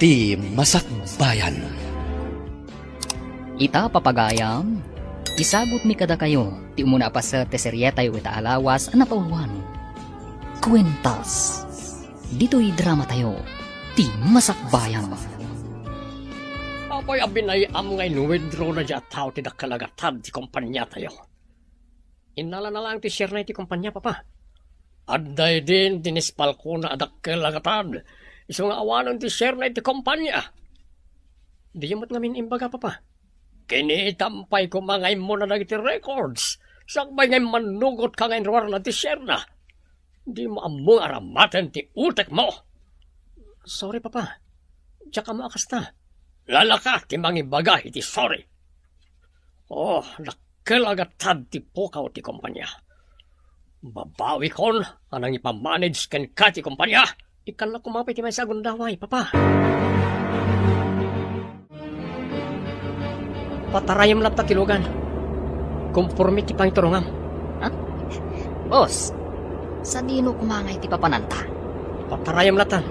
ti Masakbayan. Ita papagayam, isagot mi kada kayo, ti umuna pa sa teseryeta yu ita alawas, anapawan. Kwentas. Dito'y drama tayo, ti Masakbayan. Apoy abinay am ngay withdraw na dya tao ti dakalagatad ti kumpanya tayo. Inala na lang ti share na ti kumpanya, papa. Adday din dinispal ko na dakalagatad. Isang awanon ti share na ti kumpanya. Di yamot ngamin imbaga, papa. Kinitampay ko mangay mo na nagiti records. Sakbay ngay manugot ka ngay ruwar na ti share na. Di mo among aramatan ti utek mo. Sorry, papa. Diya ka maakasta. Lalaka ti mangibaga iti sorry. Oh, nakalagatad ti pukaw ti kumpanya. Babawi kon anang ipamanage ken ka ti kumpanya. Ikan na kumapit ti may sagundaway, papa. Patarayam lang ta tilugan. Conforme ti pangturungam. Boss, sa dino kumangay ti papananta? Patarayam latan.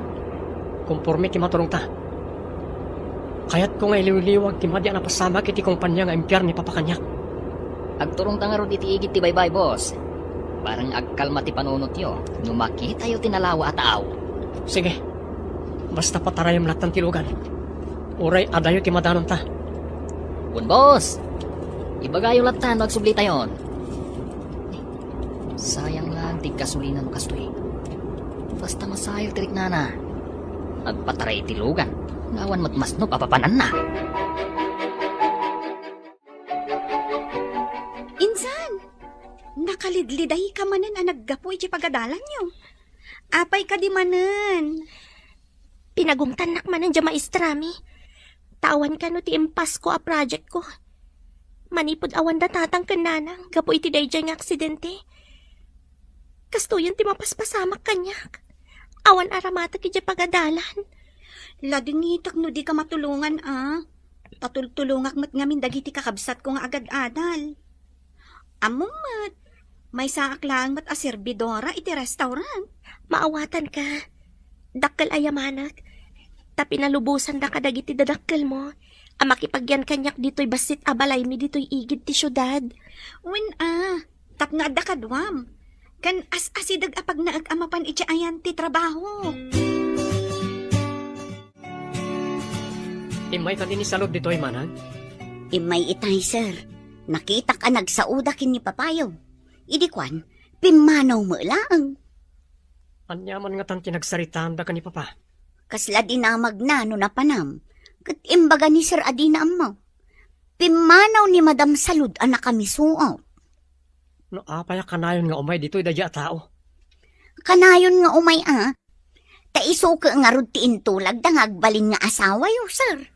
Conforme ti maturong ta. Kaya't ko nga iliwliwag ti madya na pasama kiti kumpanya nga impyar ni papakanyak. Agturong tangarod iti igit ti baybay, boss. Parang agkalma ti panunot yo, numaki tayo tinalawa at aaw. Sige, basta patarayam latan tilugan. Uray adayo ti madanon ta. Un boss, ibagayo latan magsubli tayon. Sayang lang ti kasulinan mo kastoy. Basta masayo tirik nana. Agpataray ti lugan. Ngawan mo't masno papapanan na. Insan, nakalidliday ka manen ang naggapoy ti pagadalan nyo. Apay ka di manen. Pinagungtanak manen dya maestrami. Tawan ka no ti impas ko a project ko. Manipod awan da tatang kananang, gapoy ti day dyan nga aksidente. Kastuyan ti mapaspasamak kanyak. Awan aramata ki dya pagadalan. Ladingitak no di ka matulungan Patultulungak mat ngamin dagiti kakabsat ko nga agad-adal. Amumat, may saak lang mat aserbidora iti restaurant. Maawatan ka. Dakkel ayamanak. Tapi nalubusan da ka dagiti dadakkel mo. Makipagyan kanyak dito'y basit abalay mi dito'y igid ti syudad. Wen tapno adda kadwam. Kan as-asidag apag naag-amapan iti ayan ti trabaho. Imay ka din isalod dito ay manang. Imay itay, sir. Nakita ka nagsauda kin ni papayo. Idikwan, pimanaw mo lang. Anyaman nga tan kinagsaritaan da ka ni papa. Kasla dinamag na no napanam. Kat imbaga ni Sir Adina mo. Pimanaw ni Madam Salud anak kami suot. No apaya kanayon nga umay dito'y dadya tao. Kanayon nga umay Taiso ka nga rod ti intulag da ngagbalin nga asawa yo, sir.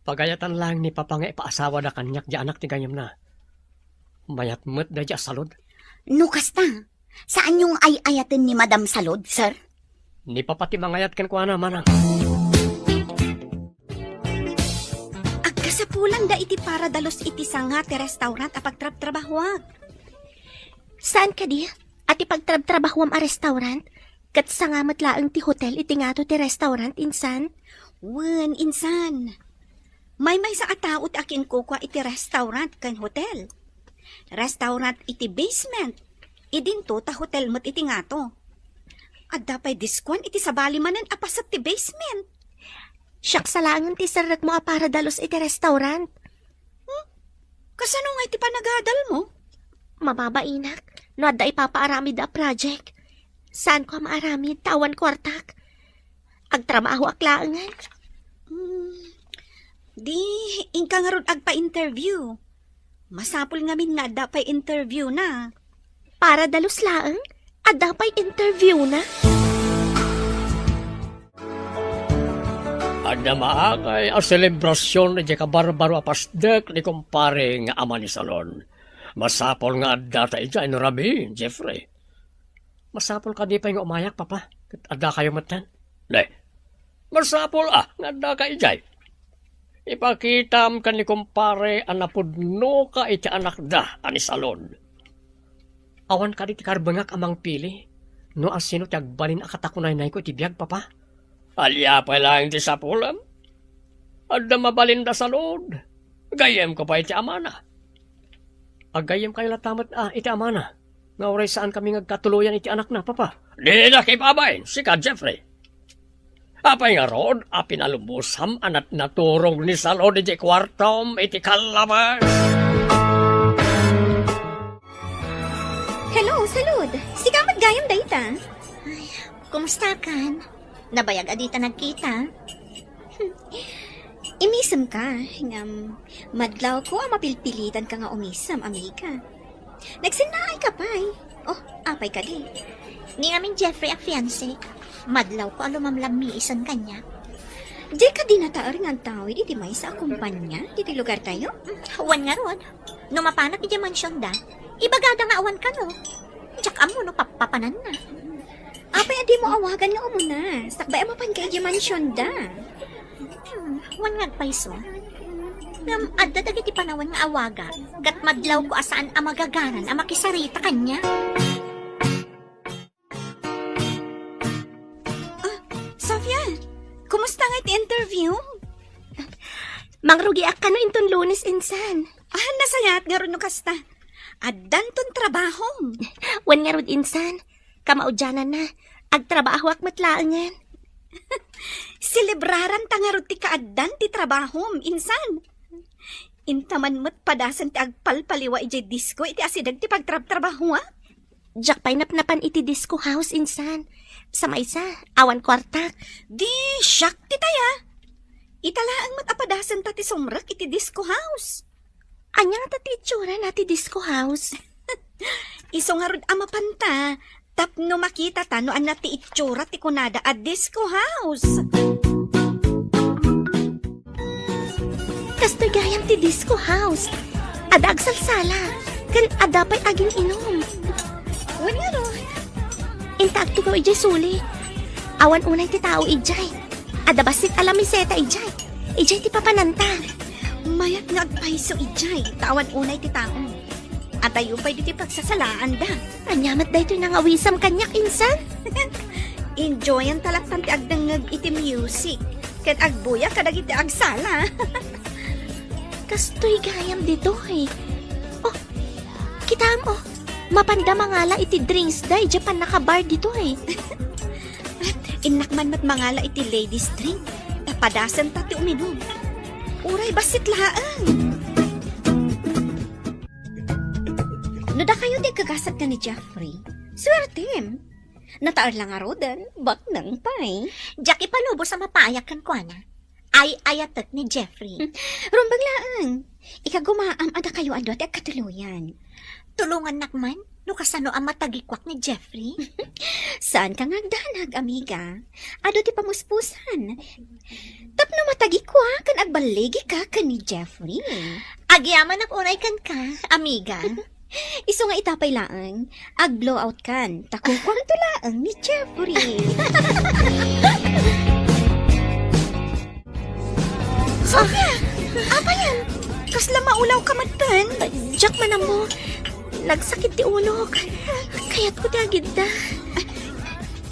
Pagayatan lang ni papa nga ipaasawa da kanyak di anak ti ganyam na. Mayat met dadya salod. No kasta, saan yung ay-ayatin ni Madam Salud, sir? Ni papa ti mangayat ken kuana manang. Agkasapulan da iti para dalos iti sanga ti restaurant apagtrab-trabahwag. Saan ka di? At ipagtrab-trabahwam a restaurant? Kat sangamat laang ti hotel iti nga to ti restaurant, insan? Wen, insan. May sa ataot akin kukwa iti restaurant kan hotel. Restaurant iti basement. Idinto ta hotel mo't iti nga to. At dapay diskwan iti sabali manan apasat ti basement. Siyak salangan ti sarat mo a para dalos iti restaurant. Kasano nga iti panagadal mo? Mababainak, no adda ipapaaramid a project. Saan ko maaramid, tawan kwartak? Agtrabaho aklaangan. Di, ingka nga ron agpa-interview. Masapul ngamin nga adda pa'y interview na. Para dalos laang, adda pa'y interview na. Ada maakay a selebrasyon di kabarbaro apasdek ni kumpare nga ama ni Salon. Masapol nga adda tayo dyan, Rabi, Jeffrey. Masapol ka di pa yung umayak, papa. Adda kayo matan. Masapol nga adda kayo dyan. Ipakitam ka ni kumpare anapudno ka iti anak da ani Salon. Awan ka di ti karbangak amang pili. No asino ti agbalin akatakunay na ko iti biyag, papa. Alya pa lang ti sa pulam. Adda mabalinda sa lood. Gayem ko pa iti amana. Agayem kayo latamat iti amana. Nga oray saan kami ngagkatuluyan iti anak na, papa. Di na kipabayin, si ka Jeffrey. Apay nga rod, pinalubusam anat naturong ni Salod iti kwartom iti kalabas. Hello, Salud. Si kamat gayam dayta. Kumusta kan? Nabayag adita nagkita? Imisam ka. Ngam, madlaw ko ang mapilpilitan ka nga umisam, amiga. Nagsinaay ka pa eh. Oh, apay ka di. Ni aming Jeffrey a fiancé. Madlaw ko alumamlam mi isan kanya. Di ka di nataar nga tao, di may sa kumpanya, di lugar tayo. Wan nga rod. No mapanak iti mansyon da. Ibagada nga awan ka no. Diyak amo no papapanan na. Apay adi mo awagan nga umuna. Sakbay amapan ka di mansyon da. Wan nga paiso. Ngam adda dagiti panawan nga awaga. Kat madlaw ko asaan ang magagaran ang makisarita kanya. Sofia, kumusta nga iti interview? Mangrugiak ka no inton Lunes insan. Nasayat nga ron no kasta. Addan ton trabaho. Wan nga rod insan. Kamaudyanan na. Agtrabaho ak matlaangan. Selebraran ta nga ron ti kaaddan ti trabaho, insan. Intaman mo't padasan ti agpalpaliwa iti disco iti asidag ti pagtrabaho ha? Diyak pa'y napnapan iti disco house insan. Sa maysa, awan kwartak. Di, syak ti taya. Italaang mo't apadasan ta ti sumrak iti disco house. Anyang tati itsura na ti disco house. Iso nga rod amapanta, tapno makita ta no an na ti itsura ti kunada at disco house. Kastoy gayam ti disco house. Adag salsala. Kan adapay aging inom. Wan nga ro. Intaak tugaw ijay suli. Awan unay ti tao ijay. Adabasit alamiseta ijay. Ijay ti papananta. Mayat nga agpaiso ijay, tawan unay ti tao. At tayo pa'y di ti pagsasalaan da. Anyamat da ito'y nangawisam kanyak insan. Enjoyan talaktan ti agdangag iti music. Kat agbuya kadag iti agsala. Kastoy gayam dito eh. Oh, kita mo. Mapanda mangala iti drinks da. Japan nakabar dito eh. Inakman mat mangala iti ladies drink. Tapadasan tati uminom. Uray basit laang. No da kayo di kagasat ka ni Jeffrey. Swertem. Nataar lang nga rodan. Bak nang pay. Jackie palubo sa mapayakan ko na. Ay ayatot ni Jeffrey. Rumbang laang. Ikagumaam ada kayo ado at katuluyan. Tulungan nakman. No kasano ang matagikwak ni Jeffrey? Saan ka ngagdanag, amiga? Ado ti pamuspusan. Tapno matagikwa kan agbaligi ka ni Jeffrey. Agyaman ak unay kan ka, amiga. Iso nga itapay laang, ag-blowout kan. Takukwang tulaang ni Jeffrey. Sofia! Apa yan? Kasla maulaw ka matan. Jack man mo. Nagsakit ti ulo. Kaya't ko ti agid da.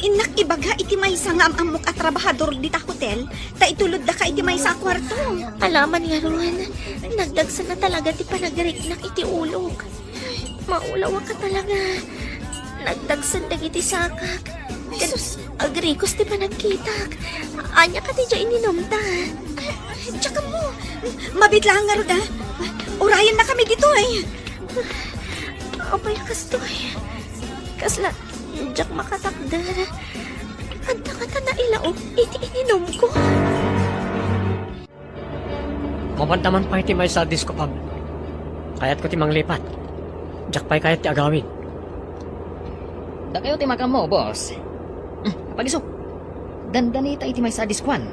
Inak ibaga iti may nga amamok at trabahador dita hotel, ta itulod da ka iti may sa kwarto. Alaman nga ron, nagdagsa na talaga ti panagiriknak iti ulo. Maulaw ka talaga. Nagdagsan da iti sakak. Jesus, agrikos ti panagkitak. Anya ka ti dya ininom ta. Tsaka mo, mabitlaan nga ro da. Urayan na kami dito eh. Apay kastoy. Kasla, Jack makatakdar. Anta ka na ilao, iti ininom ko. Mapantaman pa iti may sa disco pub. Kayat ko ti manglipat. Jack pa'y kayat ti agawin. Da kayo ti makam mo, boss. Pagisok. Dandanita iti may sa diskwan.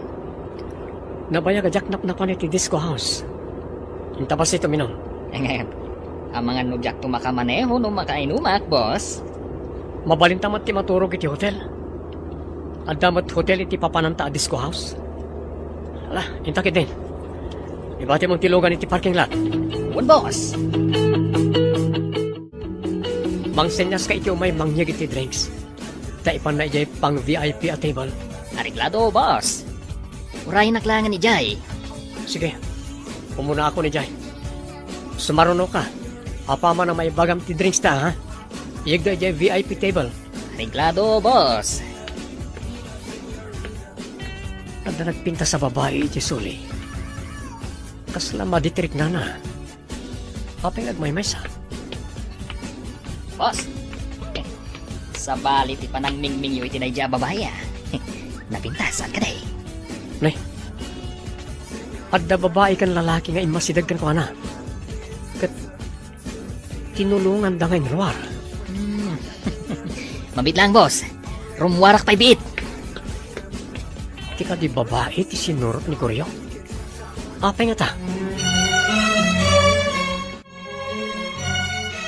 Nabayag a Jack napnapan iti disco house. Intabas ito minom. Ngayon, ang mga nudyak tumakamaneho no makainumak, boss. Mabalintamat ti maturog iti hotel. Adamot hotel iti papananta a disco house. Ala, intakit din. Ibati mong tilugan iti parking lot. Good, boss. Mangsenyas ka iti umay mangyag iti drinks. Ta ipan na ijay pang VIP a table. Ariglado, boss. Urahin na kailangan ni Jay. Sige, pumuna ako ni Jay. Sumaruno ka. Apama na may bagam ti drinks ta, ha? Iyagda Jay VIP table. Ariglado, boss. Kada nagpinta sa babae, Jesuli. Kasla maditirik na. Apay nagmaymay sa. Boss. Sa balit ipanangmingming yung itinadya babae, ah. Napintasan ka day. Nay, adda babae kan lalaki nga imasidag kan ko na. Kat tinulungan da ngayon luar. Mabit lang, boss. Rumwarak pa ibiit. Ti ka di babae ti sinurot ni Koryo. Apay nga ta.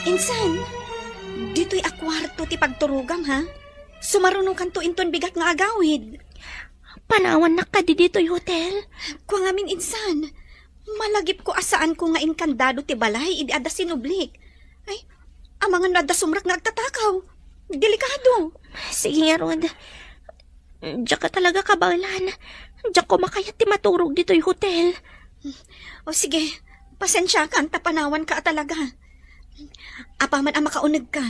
Insan, dito'y akwarto ti pagturugam, ha? Sumarunong kan to inton bigat nga agawid. Panawan na ka di dito'y hotel. Kung amin insan, malagip ko asaan ko nga inkandado ti balay, idi ada sinublik. Ay, amangan na da sumrak nga agtatakaw. Delikado. Sige nga, Rod. Diyan ka talaga kabalan. Diyan ko makayat ti maturog dito'y hotel. O sige, pasensya ka, tapanawan ka talaga. Apaman ang makaunag ka.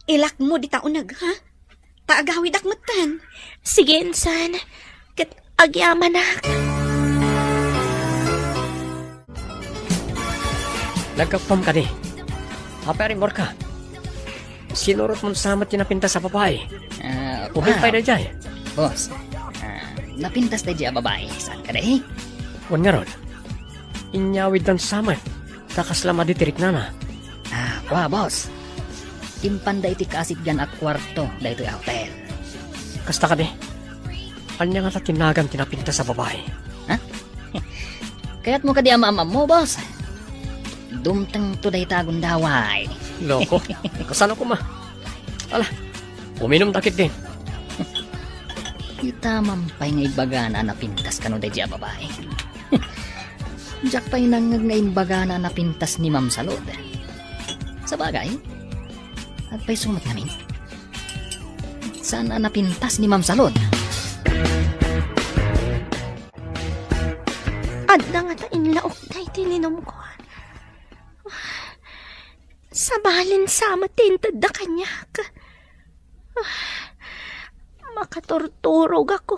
Ilak mo di taunag, ha? Taagawid akmutan. Sige, insan. Kat agyaman na. Nagkapam ka di. Apay rin ka. Sinurot mo sama tinapinta sa babae. Upay pa na Jay. Boss. Napintas na dya babae. Saan ka day? Wan nga ron. Inyawid ng sama. Takasla maditirik na. Kwa, boss. Impanda iti kaasidgan ak kwarto da ito'y hotel. Kasta ka di. Anya nga ta tinagan tinapinta sa babae. Kaya't mo ka di ama-ama mo, boss. Dumtang to day tagon daway. Loko. Kasano ko ma? Ala, uminom takit din. Kita mampay nga ibagana na pintas ka no day dya babae. Diyak pa'y nangag nga imbagana na pintas ni Ma'am Salud. Sa bagay, at pa'y sumat namin. Saan na napintas ni Ma'am Salud? Adda nga ta inlaok na itininom ko. Sa balin sama tintad da kanyak. Makaturturog ako.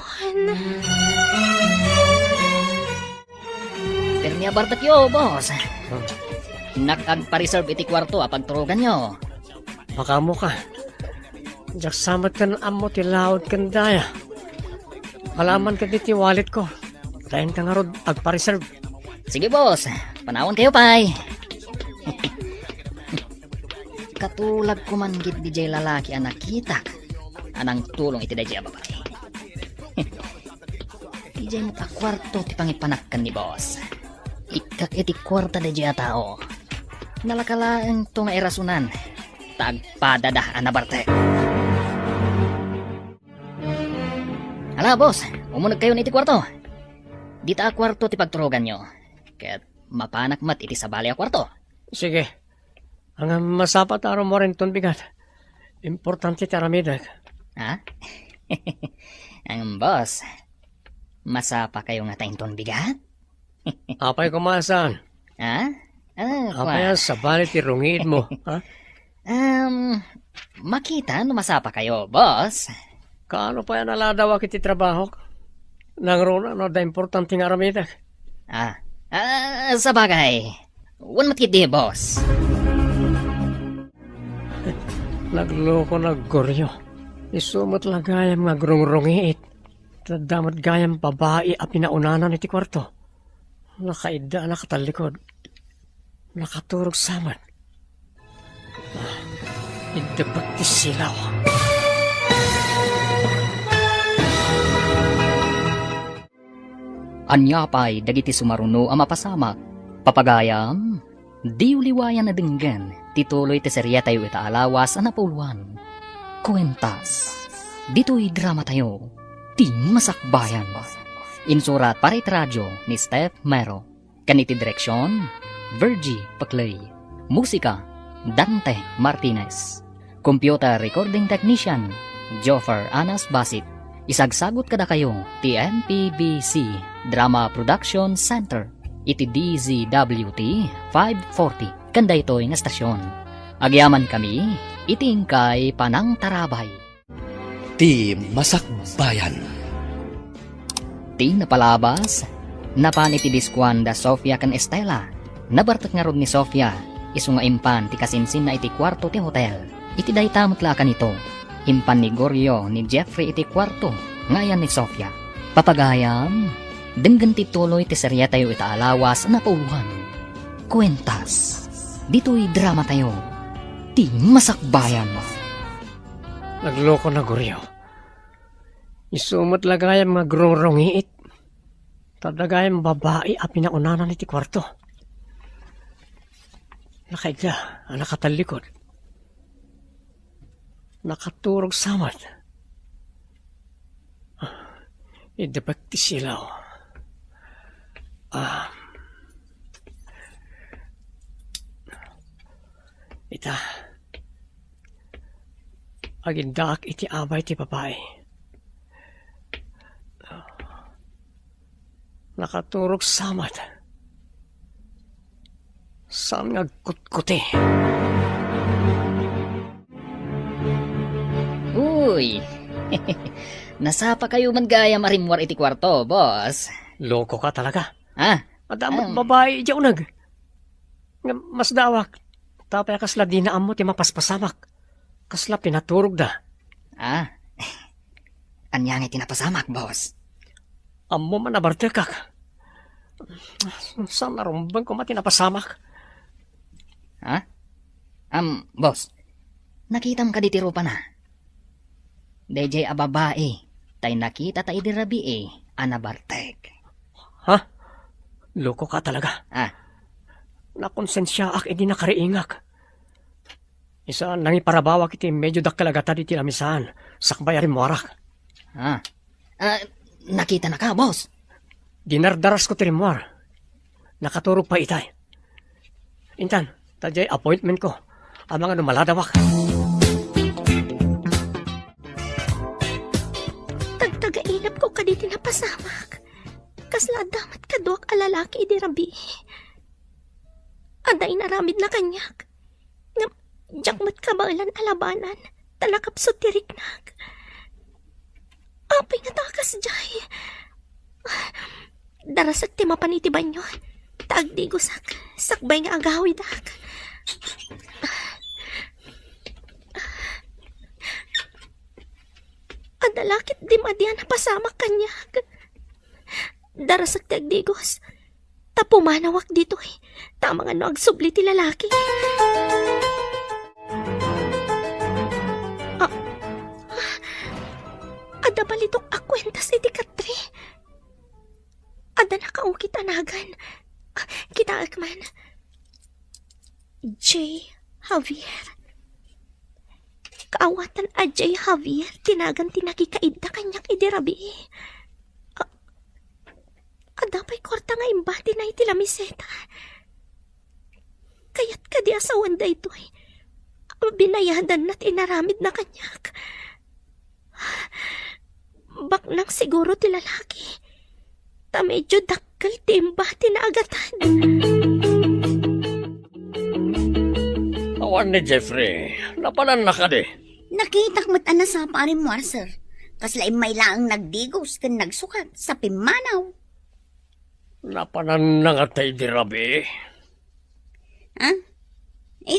Pero niya bartak yo, boss. Nakagpa-reserve iti kwarto pagturugan nyo. Baka mo ka. Diyak samat ka ng amo tilawad kan daya. Malaman ka diti wallet ko. Dahin ka nga rod agpa-reserve. Sige, boss. Panawon kayo, pay. Katulag ko man git di jay lalaki ang nakita. Anang tulong iti da jay babae. Di jay mo kwarto ti pangipanakkan ni boss. Ikak iti kwarta da jay tao. Nalakalaan to nga irasunan. Tagpadadah anabarte. Hala, boss. Umunag kayo na iti kwarto. Dita kwarto ti pagturugan nyo. Kaya't mapanak mat iti sabali a kwarto. Sige. Ang masapat araw mo rin ton bigat. Importante taramidag. Ha? Ang boss, masapa kayo nga tayong ton bigat? Apay kumasan. Ha? Apay sa balit irungid mo. Ha? Makita no masapa kayo, boss. Kaano pa yan aladawa kiti trabaho? Nangrona no da importante nga aramidag. Sa bagay. Wan matkit di, boss. Nagloko naggoryo. Isumot lagayam nga grungrungiit. Tadamat gayam babae a pinaunanan iti kwarto. Nakaida nakatalikod. Nakaturog saman. Idabag ti silaw. Anya pa'y dagiti sumaruno ang mapasama. Papagayam, di uliwayan na dinggan. Tituloy ti serya tayo ita alawas ang napuluan. Kwentas. Dito'y drama tayo. Ti Masakbayan. Insurat para iti radyo ni Steph Mero. Kaniti direksyon, Virgie Paclay. Musika, Dante Martinez. Computer recording technician, Joffer Anas Basit. Isagsagot kada kayo ti MPBC Drama Production Center iti DZWT 540 kanda ito'y nga stasyon. Agyaman kami iti ingkay Panang Tarabay. Ti Masakbayan. Ti napalabas napan iti Discuan da Sofia kan Estela. Nabartak nga rod ni Sofia isu nga impan ti kasinsin na iti kwarto ti hotel. Iti daytamot lakan ito. Impan ni Goryo ni Jeffrey iti kwarto ngayan ni Sofia. Papagayam, denggan ti tuloy ti serya tayo itaalawas na pauluhan. Kwentas, dito'y drama tayo. Ti Masakbayan. Nagloko na Goryo. Isumot lagayam nga grungrungiit. Tadagayam babae a pinaunanan iti kwarto. Nakaigla, ang nakatalikod. Nakaturog samad. Idebek ti silaw. Ita. Agindak iti abay ti babae. Nakaturog samad. Saan nga kutkuti? Uy, nasapa kayo man gaya marimwar iti kwarto, boss. Loko ka talaga. Ah, Adamot babae diyaw nag. Nga mas dawak. Tapay kasla di na amo ti mapaspasamak. Kasla pinaturog da. Anyang iti napasamak, boss. Amo man nabartekak. Saan narumbang ko mati napasamak? Boss, nakitam ka ditiro pa na. DJ a babae, tay nakita tay dirabi anabartek. Ha? Loko ka talaga. Nakonsensya ak edi nakariingak. Isa nangiparabawak iti medyo dakkalagata iti lamisan. Sakbayarin mo arak. Nakita na ka, boss. Dinardaras ko tirimwar. Nakaturog pa itay. Intan, tadyay appointment ko. Ang mga numaladawak. Tagtagainap ko kaditi na pasamak. Kasla damat kaduak alalaki idi rabi. Aday naramid na kanyak. Nga, jakmat kabalan alabanan. Talakapso tiriknag. Apay nga takas jay. Darasak ti mapanitiban nyo. Taagdigosak. Sakbay nga agawid ak. Adalakit di madyan na pasamak kanyak. Darasak ti agdigos. Tapumanawak dito Tamang ano agsubli ti lalaki. Ada balitok akwentas iti katri. Ada nakaukit anagan. Kita akman. J. Javier. Kaawatan a J. Javier. Tinagan tinakikaid na kanyak idirabi. Adapay kwarta nga imbati na iti lamiseta. Kaya't kadi asawan da ito binayadan na't inaramid na kanyak. Baknang siguro ti lalaki. Ta medyo dakkel ti imbati na agatan. Awan ni Jeffrey. Napanan na ka di. Nakitak mo't ana sa parimwar, sir. Kasla may laang nagdigos kan nagsukat sa pimanaw. Napanan na nga tayo di rabi.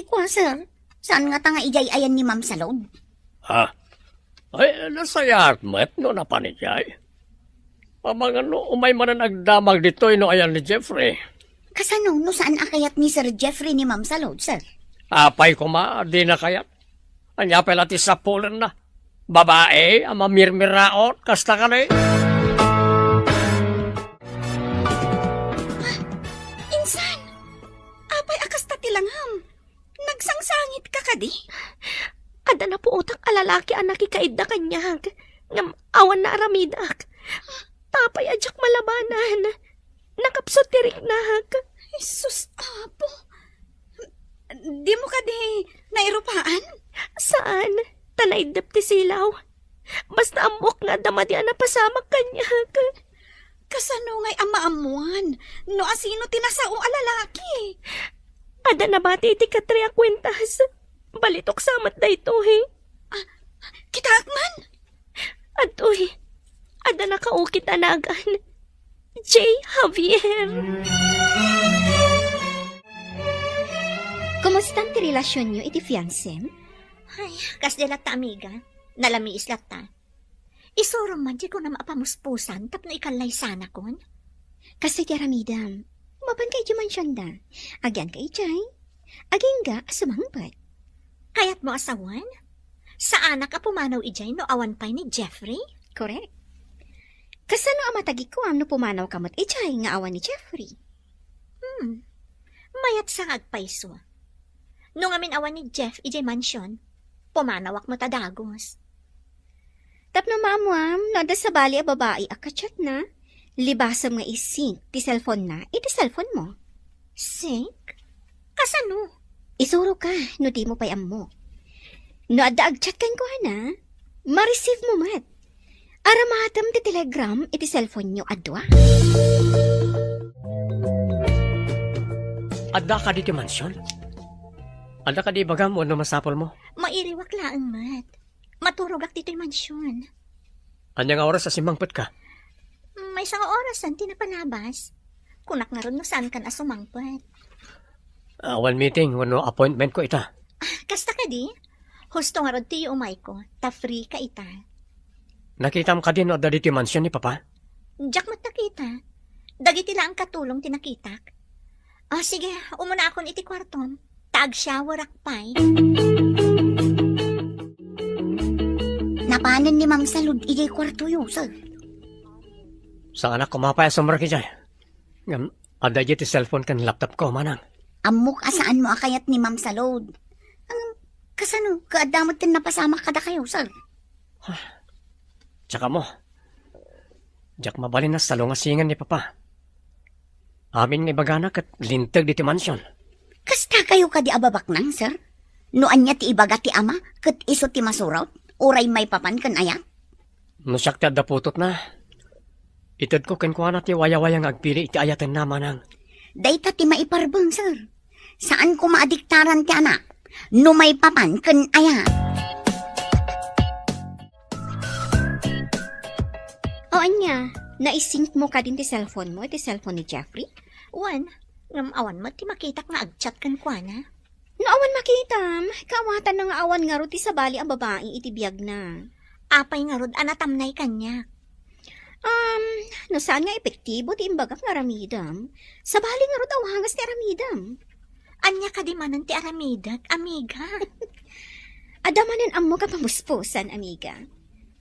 Kwa, sir. Saan nga tanga ijay ayan ni Ma'am Salod? Ay, nasayat met no napanijay. Pamang ano, umay man ang nagdamag dito no ayan ni Jeffrey. Kasano, no saan akayat ni Sir Jeffrey ni Ma'am Salod, sir? Apay ko ma, di na kayat. Anya pelati sa pulan na. Babae, ama mirmiraot, kasta ka na Insan! Apay akas tatilangham. Nagsangsangit ka kadi? Ada na po utang alalaki ang nakikaid na kanyag. Ngam awan na aramidak. Tapay adyak malabanan. Nakapsot tiriknag. Jesus, apo. Di mo kadi nairupaan? Saan? Tanaidap ti silaw. Basta amok nga damadi na pasamak kanya. Kasano nga'y amaamuan? No asino tinasao a lalaki? Ada na bati iti katria kwentas. Balitok samat da ito, he. Kitakman? Atoy, ada na kaukit anagan. J. Javier. Kumusta ti relasyon nyo iti fiancé? Ay, kas de ta amiga. Nalami islat ta. Isurong man di ko na maapamuspusan tapno ikalay sana kon. Kasi ti aramidam, mapan kay di mansyon da. Agyan kay Jay. Aging ga asumangbat. Kayat mo asawan? Sa anak ka pumanaw ijay no awan pay ni Jeffrey? Correct. Kasano ang matagi ko no pumanaw kamot ijay nga awan ni Jeffrey? Mayat sa agpaiso. Nung amin awan ni Jeff ijay mansyon, pumanawak mo tadagos. Tapno maamuam, nada sa bali a babae a kachat na. Libasam nga isink, ti cellphone na, iti cellphone mo. Sink? Kasano? Isuro ka, no di mo pa'y mo. No adda agchat kan ko na, ma-receive mo mat. Aramatam ti telegram, iti cellphone nyo adwa. Adda ka dito mansyon? Adda ka di bagam no masapol mo? Mairiwak laang mat. Maturog ak dito'y mansyon. Anya nga oras sa simangpot ka? May isang orasan tinapalabas. Kunak nga ron no saan ka na sumangpot. One meeting, wano appointment ko ita. Kasta ka di? Husto nga ron tiyo umay ko, ta free ka ita. Nakita mo ka din o dito yung mansion ni Papa? Diyak mat nakita. Dagiti lang ang katulong tinakitak. Sige, umuna akon iti kwartom. Taag shower akpay. Napanan ni Ma'am Salud, ijay kwarto yung, sir. Sa anak ko mapaya sumber ki jay. Ngam, ada ti cellphone kan laptop ko manang. Amok asaan mo akayat ni Ma'am Salud. Kasano, kaadamot kan napasama kada kayo, sir. Tsaka mo, jak mabalin na sa lungasingan ni Papa. Amin nga ibagana kat lintag diti mansyon. Kasta kayo ka di ababak nang, sir? Noan niya ti ibaga ti ama, kat iso ti masuraw, uray may papan kan ayak? No siyak ti adda putot na. Itad ko kenkwana ti waya-wayang agpili iti ayatan na manang. Dayta ti maiparbang, sir. Saan ko maadiktaran ti anak? No may papan kan ayak? O anya, naisync mo ka din ti cellphone mo, ti cellphone ni Jeffrey? Wan, ngam awan mo ti makitak nga agchat kan kwa na. No awan makitam, kawatan na nga awan nga ro ti sabali ang babae iti biyag na. Apay nga rod anatamnay kanya. No saan nga epektibo ti imbagak nga aramidam? Sabali nga ro awangas ti aramidam. Anya ka di manan ti aramidak, amiga. Adamanen ammo ka pamuspusan, amiga.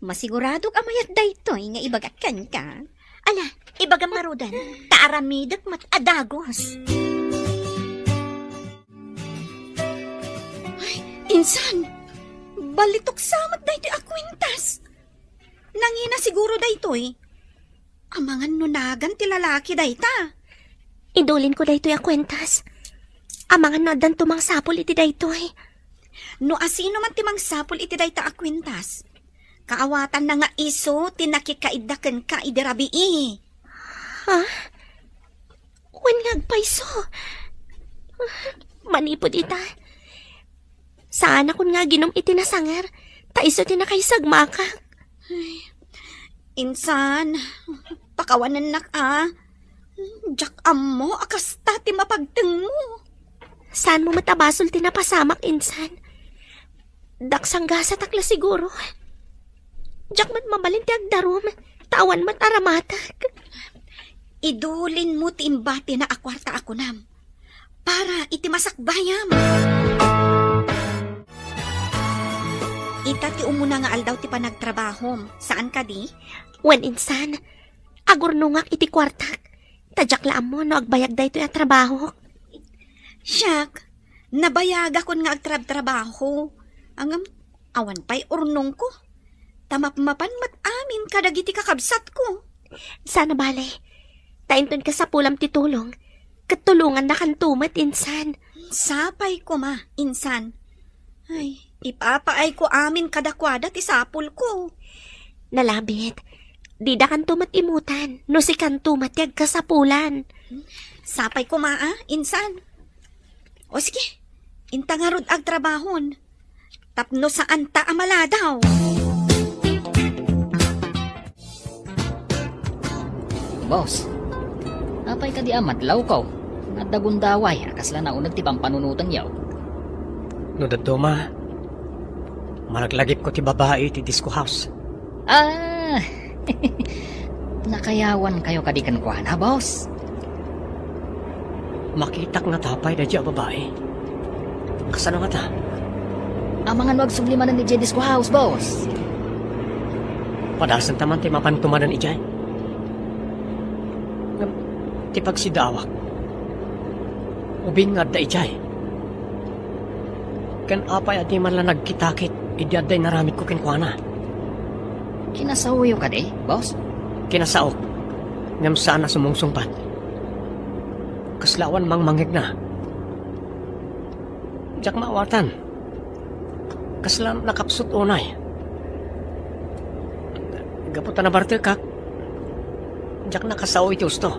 Masiguradok amayat daytoy nga ibagakan ka. Ala, ibagam marudan, ta aramidak mat adagos. Insan, balitok samat dahi ti akwintas. Nangina siguro daytoy. Amangan nunagan ti lalaki dayta. Idulin ko daytoy a kwentas. Amangan na dan tumang sapol iti daytoy. No asino man timang sapol iti dayta akwintas. Kaawatan na nga iso tinakikaidakan ka idirabii. Ha? Wen nga agpaiso. Manipod ita. Saan akon nga ginom iti nasanger, ta iso tinakaysagma ka. Insan, pakawanan na ka. Jak ammo, akasta ti mapagteng mo. Saan mo matabasol tinapasamak, insan? Daksang gasa takla siguro. Jak mat mabalin ti agdarom, tawan mat aramatak. Idulin mo ti imbati na akwarta ako nam. Para iti masakbayam. Ita ti umuna nga aldaw ti panagtrabahom. Saan ka di? Wen insan, agurnungak iti kwartak. Tadyak laam mo no agbayag da ito yung trabaho. Siyak, nabayag akon nga agtrab-trabaho. Angam, awan pa'y urnong ko. Tamapmapan mat amin kadagiti kakabsat ko. Sana bale, tainton ka sa pulam titulong. Katulungan na kan tumat, insan. Sapay ko ma, insan. Ay, Ipapaay ko amin kadakwada ti sapul ko. Nalabit. Di da kan tumat-imutan. No si kan tumatyag kasapulan. Sapay ko maa, insan. O sige, inta nga rod ag trabahon. Tapno saan ta amala daw. Boss, apay ka di amadlaw ko. At dagundaway, akasla na unag ti pampanunutan yaw. No daduma, malaglagip ko ti babae ti disco house. Ah, nakayawan kayo kadikan ko na, boss. Makitak nga tapay na diya babae. Kasano nga ta? Ang mga nuag sublimanan ni Jedis ko house, boss. Padasan taman ti mapantumanan ijay. Ti pagsidawak. Ubing nga da ijay. Kan apay at di man lang nagkitakit, idiaday naramit ko kinkwana. Kinasawayo ka di, boss? Kinasaok, ngam saan na sumungsungpat. Kaslawan mang mangig na. Diyak maawatan. Kaslan nakapsut unay. Gaputan na barte kak. Diyak nakasaw iti usto.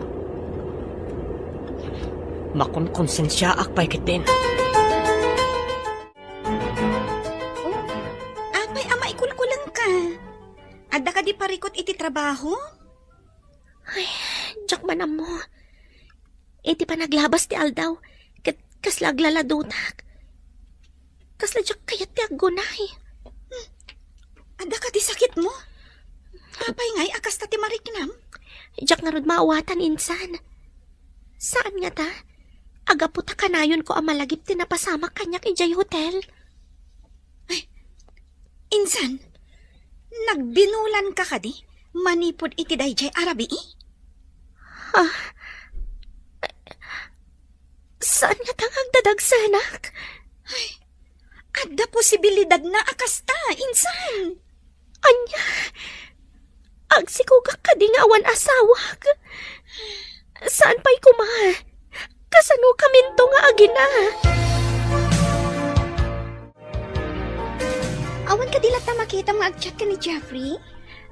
Makonkonsensya akpay kit din. Apay ama ikulkulang ka. Adda ka di parikot iti trabaho? Diyak manam mo. Iti pa naglabas ti aldaw. Kaslag laladutak. Kasla diyak kayat ti aggunay. Adda ka di sakit mo? Apay nga'y akas ta ti mariknam? Diyak nga rod maawatan insan. Saan nga ta? Agaputa kanayon ko ang malagip ti napasama kanyak ijay hotel. Insan, nagbinulan ka di? Manipod iti dayjay arabi Saan nga tang agdadagsanak? Adda posibilidad na akasta, insan. Anya, agsikugak ka di nga awan asawak. Saan pa'y kuma? Kasano kaminto nga agina? Awan ka dilat na makita mga agchat ka ni Jeffrey?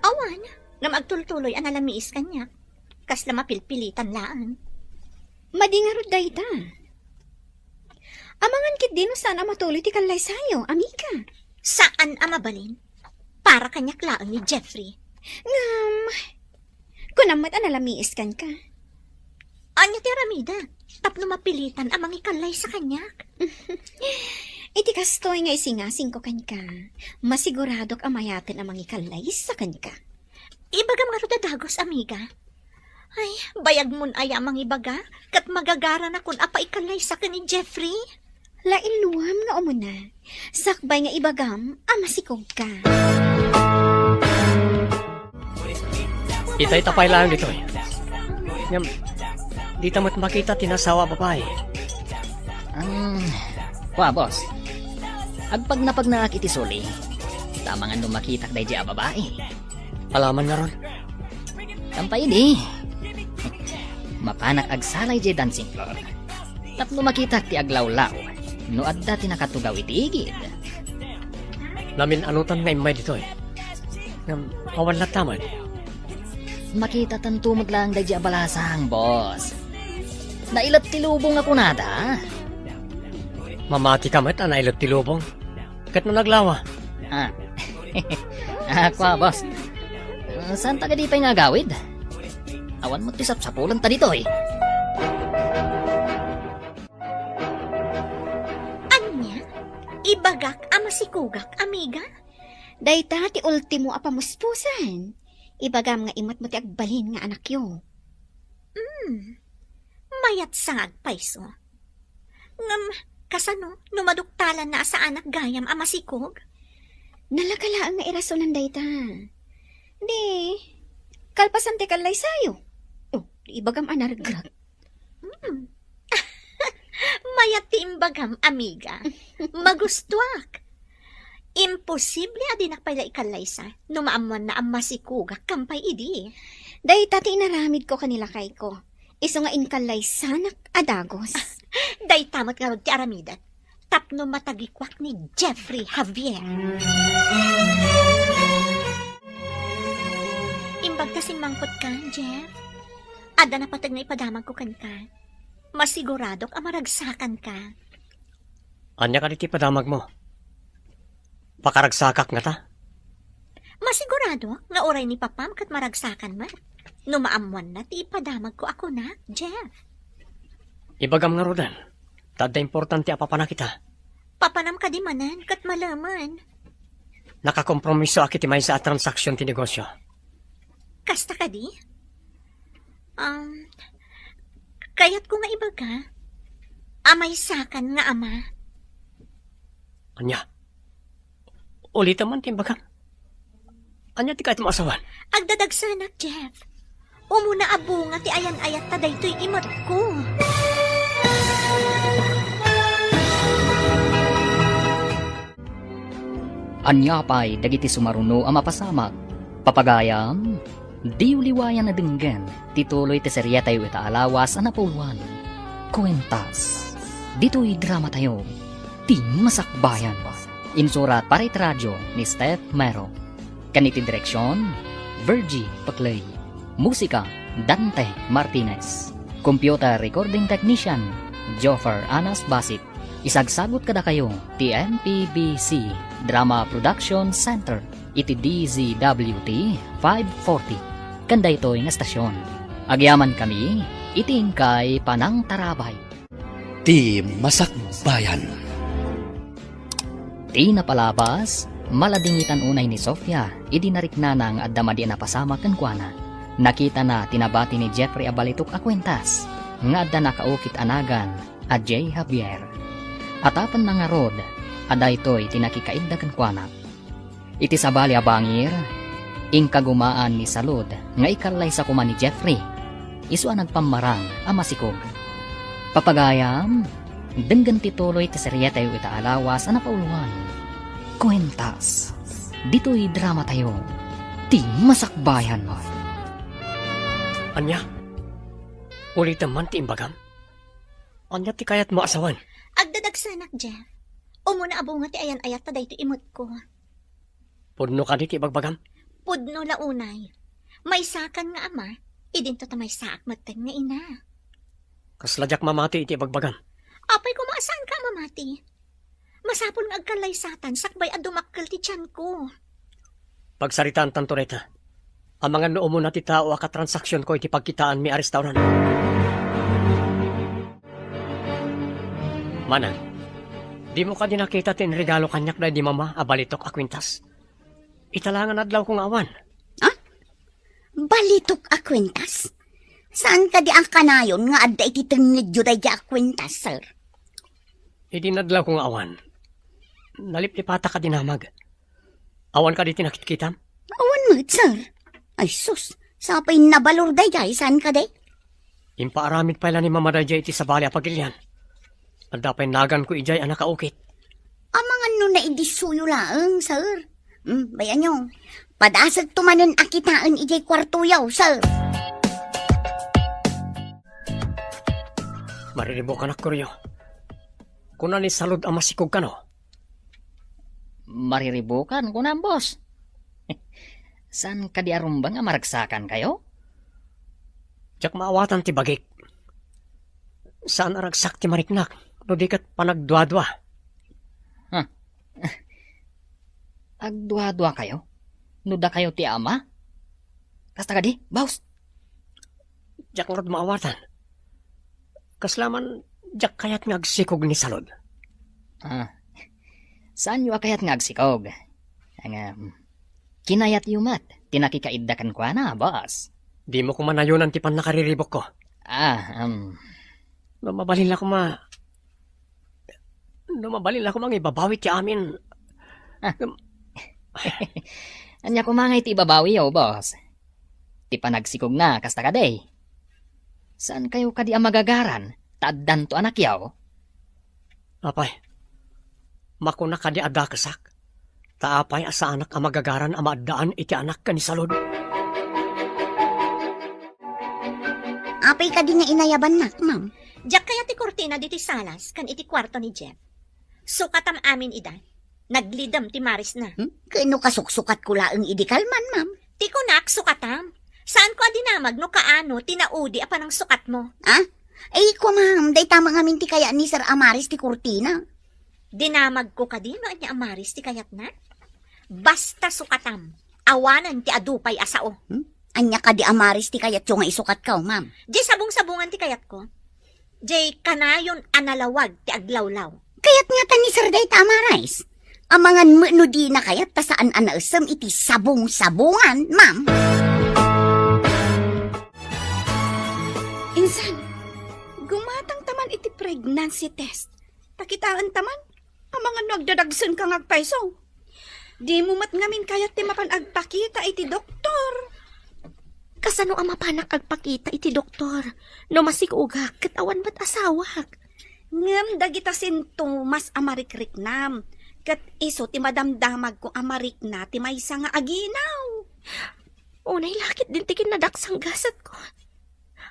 Awan, nga magtultuloy ang alamiis kanya. Kasla mapilpilitan laan. Madingarod dayta. Amangan kit dino sana matuloy ti kalay sayo, amiga. Saan amabalin? Para kanyak laan ni Jeffrey. Ngam, kunamat ang alamiis kan ka. Anya ti Ramida, tapno mapilitan amang ikalay sa kanyak. Iti kastoy nga isingasing ko kan ka. Masiguradok amayatin amang ikalay sa kan ka. Ibagam nga ro dagos, amiga. Ay, bayag mun ay amang ibaga, kat magagara na kun apa ikalay sa kan ni Jeffrey. Lain luwam nga umuna. Sakbay nga ibagam, amasikog ka. Itay tapay lang dito eh. Ngam, di tamat makita tinasawa babae. Boss. Agpag napagnaak iti suli, tama nga nung makitak day a babae. Alaman nga ron. Tampay di. Mapanak agsalay di dancing floor. Tapno makitak ti aglawlaw, no adda ti nakatugaw iti igid. Namin anutan nga imay dito eh. Ngam, awan na tamad. Makita tantumot lang day a balasang, boss. Nailat ti lubong nga kunada. Mamati ka met, anailot ti lubong. Kat no naglawa. Kwa, boss. Saan taga di pa'y nga gawid? Awan mo ti sapsapulan ta dito eh. Anya, ibagak amasikugak, amiga. Dayta ti ultimo apamuspusan. Ibagam nga imot mo ti agbalin nga anak yo. Mayat sangag paiso. Ngam, kasano, numaduktalan na sa anak gayam amasikog? Nalakalaang nga irasonan dayta. Di, kalpasan ti kalay sayo. Oh, ibagam anargrag. Mayat ti imbagam, amiga. Magustuak. Imposible adinak pala ikalaysa, numaaman na ang masikugak kampay idi. Dayta ti inaramid ko kanila kay ko. Iso nga inkalay sanak adagos. Day tamat nga ti aramidat. tapno matagikwak ni Jeffrey Javier. Imbag kasing mangkot ka, Jeff. Ada na patag na ipadamag ko kan ka. Masiguradok ang maragsakan ka. Anya ka diti padamag mo. Pakaragsakak nga ta. Masigurado nga oray ni papam kat maragsakan man. Numaamuan na ti ipadamag ko ako na, Jeff. Ibagam nga rodan. Tada importante apapana kita. Papanam ka di manan kat malaman. Nakakompromiso akit imay sa transaksyon ti negosyo. Kasta ka di? Kaya't kung maibaga, amay sakan nga ama. Anya? Ulitan man timbagang. Anya ti kahit maasawan. Agdadagsanak, Jeff. Umuna abunga ti ayan-ayat ta daytoy imat ko. Anya pa'y dagiti sumaruno ang mapasamak. Papagayam, di uliwayan na dinggen, tituloy ti serya tayo itaalawas ang napuluan. Kwentas, dito'y drama tayo, ti masakbayan. Insurat para radyo ni Steph Mero. Kaniti direksyon, Virgie Paclay. Musika, Dante Martinez. Computer recording technician, Joffer Anas Basit. Isagsagot kada kayo, ti MPBC Drama Production Center, iti DZWT 540. Kanda ito'y nga stasyon. Agyaman kami, itingkay Panang Tarabay. Ti Masakbayan. Ti napalabas, maladingitan unay ni Sofia, idinarik na nang addamadi na pasama kenkwana. Nakita na tinabati ni Jeffrey Abalitok a kwentas, nga adda nakaukit anagan, a J. Javier. Atapan na nga rod, ada ito'y tinakikaidda kenkwana. Iti sabali abangir, ingkagumaan ni Salud, nga ikalay sa kuma ni Jeffrey. Isu ang nagpamarang a masikog. Papagayam, denggan tituloy ti serya tayo itaalawas na pauluan. Kwentas, dito'y drama tayo, ti masakbayan mo. Anya? Ulitan man ti imbagam. Anya ti kayat mo asawan. Agdadagsanak, Jeff. Umuna abunga ti ayan-ayat ta daytoy imot ko. Pudno ka di ti ibagbagam. Pudno launay. May sakan nga ama, idinto ta may saak matag nga ina. Kasladyak mamati iti ibagbagam. Apay ko maasan ka, mamati. Masapol nga agkalay satan, sakbay adumakkel ti tiyan ko. Pagsaritaan tanto reta. Ang mga noo mo na ti tao akatransaksyon ko iti pagkitaan mi a restaurant. Manan, di mo ka din nakita tin regalo kanyak na di mama abalitok a kwintas. Italangan adlaw kong awan. Balitok a kwentas? Saan ka di ang kanayon nga adda iti tengedyo day a kwentas, sir? Idinadlaw kong awan. Naliplipata ka dinamag. Awan ka di tinakitkitam? Awan mo, sir. Ay sus, sapay nabalor day saan ka day? Impaaramid pala ni mama dayjay iti sabali a pagilyan. Adapay nagan ko ijay anak kaukit. Amang ano na idisuyo laeng, sir. Bayan nyo, padasag tumanin akitaan ijay kwartuyaw, sir. Mariribo ka na kuryo. Kuna ni salud ang masikog ka no? Mariribukan ko na, boss. San ka di arumbang nga maragsakan kayo? Diyak maawatan ti bagik. Saan aragsak ti mariknak? No di kat panagdwa-dwa. Agdwa-dwa kayo? Nuda kayo ti ama? Kasta ka di, boss? Diyak ngorod maawatan. Kaslaman, diyak kayat nga agsikog ni salud. Saan yu akayat nga agsikog? Kinayat yumat, tinakikaiddakan kwa na, boss. Di mo kumanayunan ti pan nakariribok ko. Mabalin ako mang ibabawi ti amin. Anya kumangay ti ibabawi yaw, boss. Ti panagsikog na, kasta ka day. Saan kayo kadi ang magagaran? Taaddan to anak yaw? Apay, makuna ka di adakasak. Taapay asa anak ang magagaran ang maadaan iti anak ka ni salud. Apay ka di nga inayaban nak, ma'am. Diyak kaya ti kortina diti salas, kan iti kwarto ni Jeff. Sukatam amin ida. Naglidam ti Maris na. Kano kasuksukat ko laang idikalman, ma'am. Ti kunak sukatam. Saan ko dinamag no kaano tinaudi apa ng sukat mo? Ay, ko ma'am, day tama nga minti kaya ni Sir Amaris ti Cortina. Dinamag ko ka din no anya Amaris ti kayat na? Basta sukatam. Awanan ti adupay asao. Anya ka di Amaris ti kayat yung nga isukat ka, ma'am. Di sabong-sabungan ti kayat ko. Di kanayon analawag ti aglawlaw. Kayat nga ta ni Sir day Amaris. Amangan mo no di na kayat ta saan anausam iti sabong-sabungan, ma'am. Insan, gumatang taman iti pregnancy test. Takitaan taman, amangan nagdadagsan ka ngagpaiso. Di mo mat ngamin kayat ti mapan agpakita iti doktor. Kasano ang mapanak agpakita iti doktor? No masikugak, katawan ba't asawak? Ngam dagita sintomas amarikrik-nam. Kat iso ti madamdamag ko amarik na ti maysa nga aginaw. Unay lakit din ti kinadaksang gasat ko.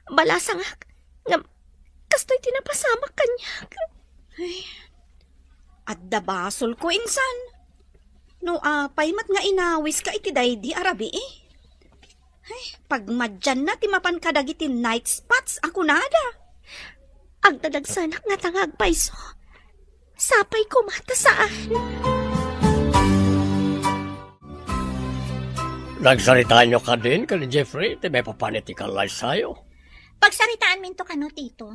Balasangak, ngam, kastoy tinapasamak kanyak. At dabasol ko insan. No paymat nga inawis ka iti daydi arabi eh. Ay, pagmadyan na ti mapan kadagiti night spots ako nada. Agdadagsanak nga tangag paiso. Sapay ko mata saan. Nagsaritaan nyo ka din ka ni Jeffrey, ti may papanitical life sa'yo. Pagsaritaan minto kano, tito.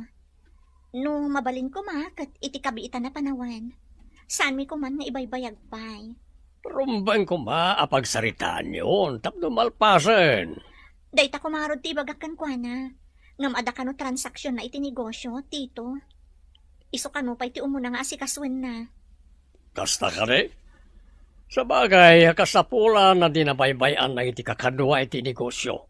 No mabalin ko kat iti kabiitan na panawan. Saan mi ko man nga ibaybayag pay. Rumbang ko apagsaritaan yun, tapno malpasan. Dayta ko marod ti bagakan kwa na. Ngam ada kano transaksyon na iti negosyo, tito. Iso kano pa iti umuna nga asikaswen na. Kasta ka rin? Sa bagay, kasapula na dinabaybayan na iti kakadwa iti negosyo.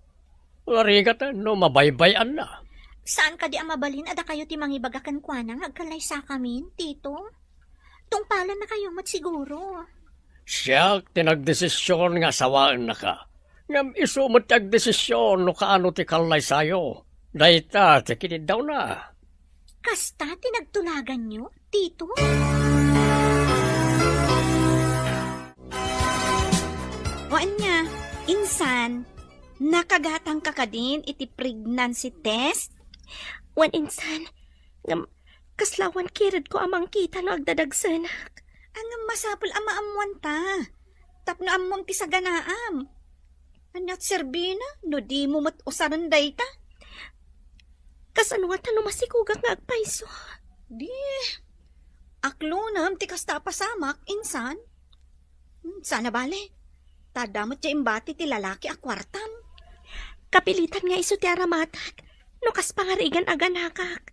Larigatan no mabaybayan na. Saan ka di ang mabalin ada kayo ti mangibagakan kwa na agkalay sa kamin, tito? Tungpalan na kayo siguro. Siya tinagdesisyon nga sawaan na ka. Ngam isumot agdesisyon no kaano ti kalay sayo. Dayta, ti kinid daw na. Kasta tinagtulagan nyo, tito? O anya, insan, nakagatang ka ka din iti pregnancy test? Wan insan, ngam, kaslawan kirad ko amang kita no agdadagsanak. Ang masapul ama amuan ta. Tapno amom ti saganaam. Anyat serbina, no di mo mat usaran day ta. Kasano nga tanong masikugak nga agpaiso? Di, aklunam ti kasta pasamak, insan. Sana bale, tadamot ti imbati ti lalaki akwartam. Kapilitan nga iso ti aramatag, no kas pangarigan aganakak.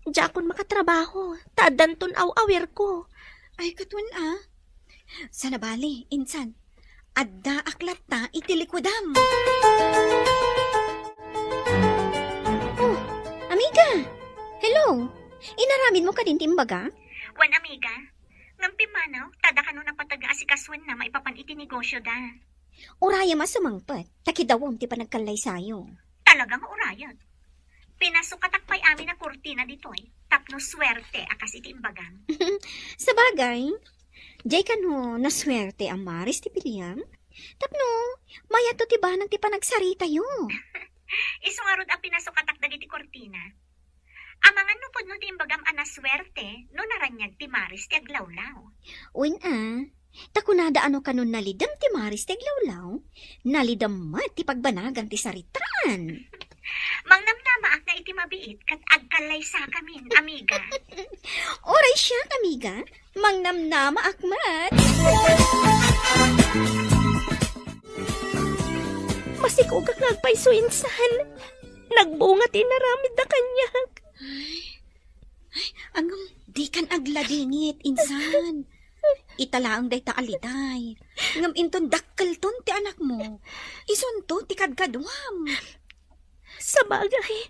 Jakon makatrabaho, tadanton aw-awir ko. Ay katwan Sana bale, insan. Adda aklat ta iti likwidam. Amiga! Hello! Inaramin mo ka din timbaga? Wan amiga, ngam pimanaw, tada ka no napataga asikaswen na maipapan iti negosyo da. Uraya masumangpat, takidawom ti panagkalay sayo. Talagang urayag. Pinasukatakpay amin na kurtina ditoy, tapno swerte akas iti imbagan. Sa bagay, jay ka no, naswerte ang maris ti piliyam. Tapno, mayato ti banang ti panagsarita yo. Isungarod ang pinasukatak dagiti kurtina. Amangan no pod no ti imbagam anaswerte, no naranyag ti maris ti aglawlaw. Uwin takunada ano kanon nalidam ti maris ti aglawlaw, nalidam mat ti pagbanagan ti saritaan. Mangnamnamaak na iti mabiit kat agkalay sa kamin, amiga. Oray siya, amiga. Mangnamnama akmat. Masikugak nga agpaiso insan. Nagbunga tinaramid na kanyag. Angam, di kan agladingit, insan. Italaang day taaliday. Ngam inton dakkel ton ti anak mo. Ison to ti kadkadwam. Sa bagay,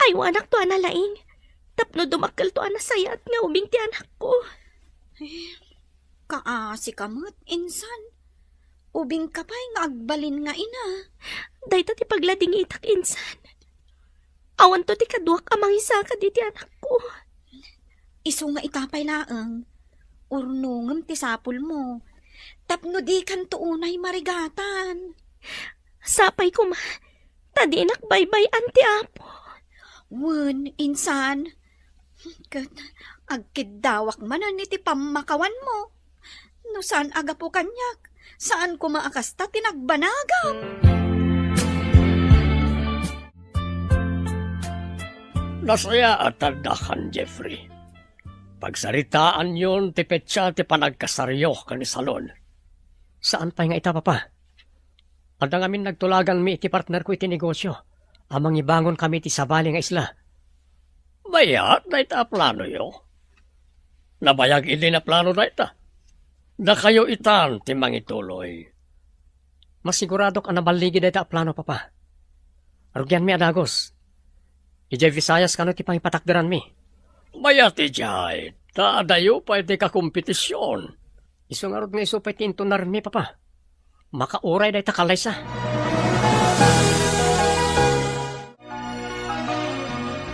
ay wanak to analaing. Tapno dumakkel to anasayat nga ubing ti anak ko. Kaasi kamot, insan. Ubing kapay nga agbalin nga ina. Dayta ti paglading itak insan. Awan to ti kaduak amang isa ka di ti anak ko. Isu nga itapay laeng. Urnungem ti sapul mo. Tapno di kan tuunay marigatan. Sapay ko ma. Tadinak baybay anti apo. Wen, insan. Kat, agkidawak manan iti pamakawan mo. No saan aga po kanyak? Saan ko maakasta tinagbanagam? Nasaya at tadakan, Jeffrey. Pagsaritaan yun, ti petsa, ti panagkasaryo ka ni Salon. Saan pa nga ita, Papa? Adang amin nagtulagan mi iti partner ko iti negosyo. Amang ibangon kami ti sabali nga isla. Bayat na ita plano yo. Nabayag ili na plano na ita. Da kayo itan ti mangituloy. Masigurado ka na baligi na ita plano, Papa. Arugyan mi adagos. Ijay Visayas kano ti pangipatakderan mi. Bayat ijay. Taadayo pa iti kakompetisyon. Isungarod nga iso pa iti intunar mi, Papa. Makauray na ita kalaysa.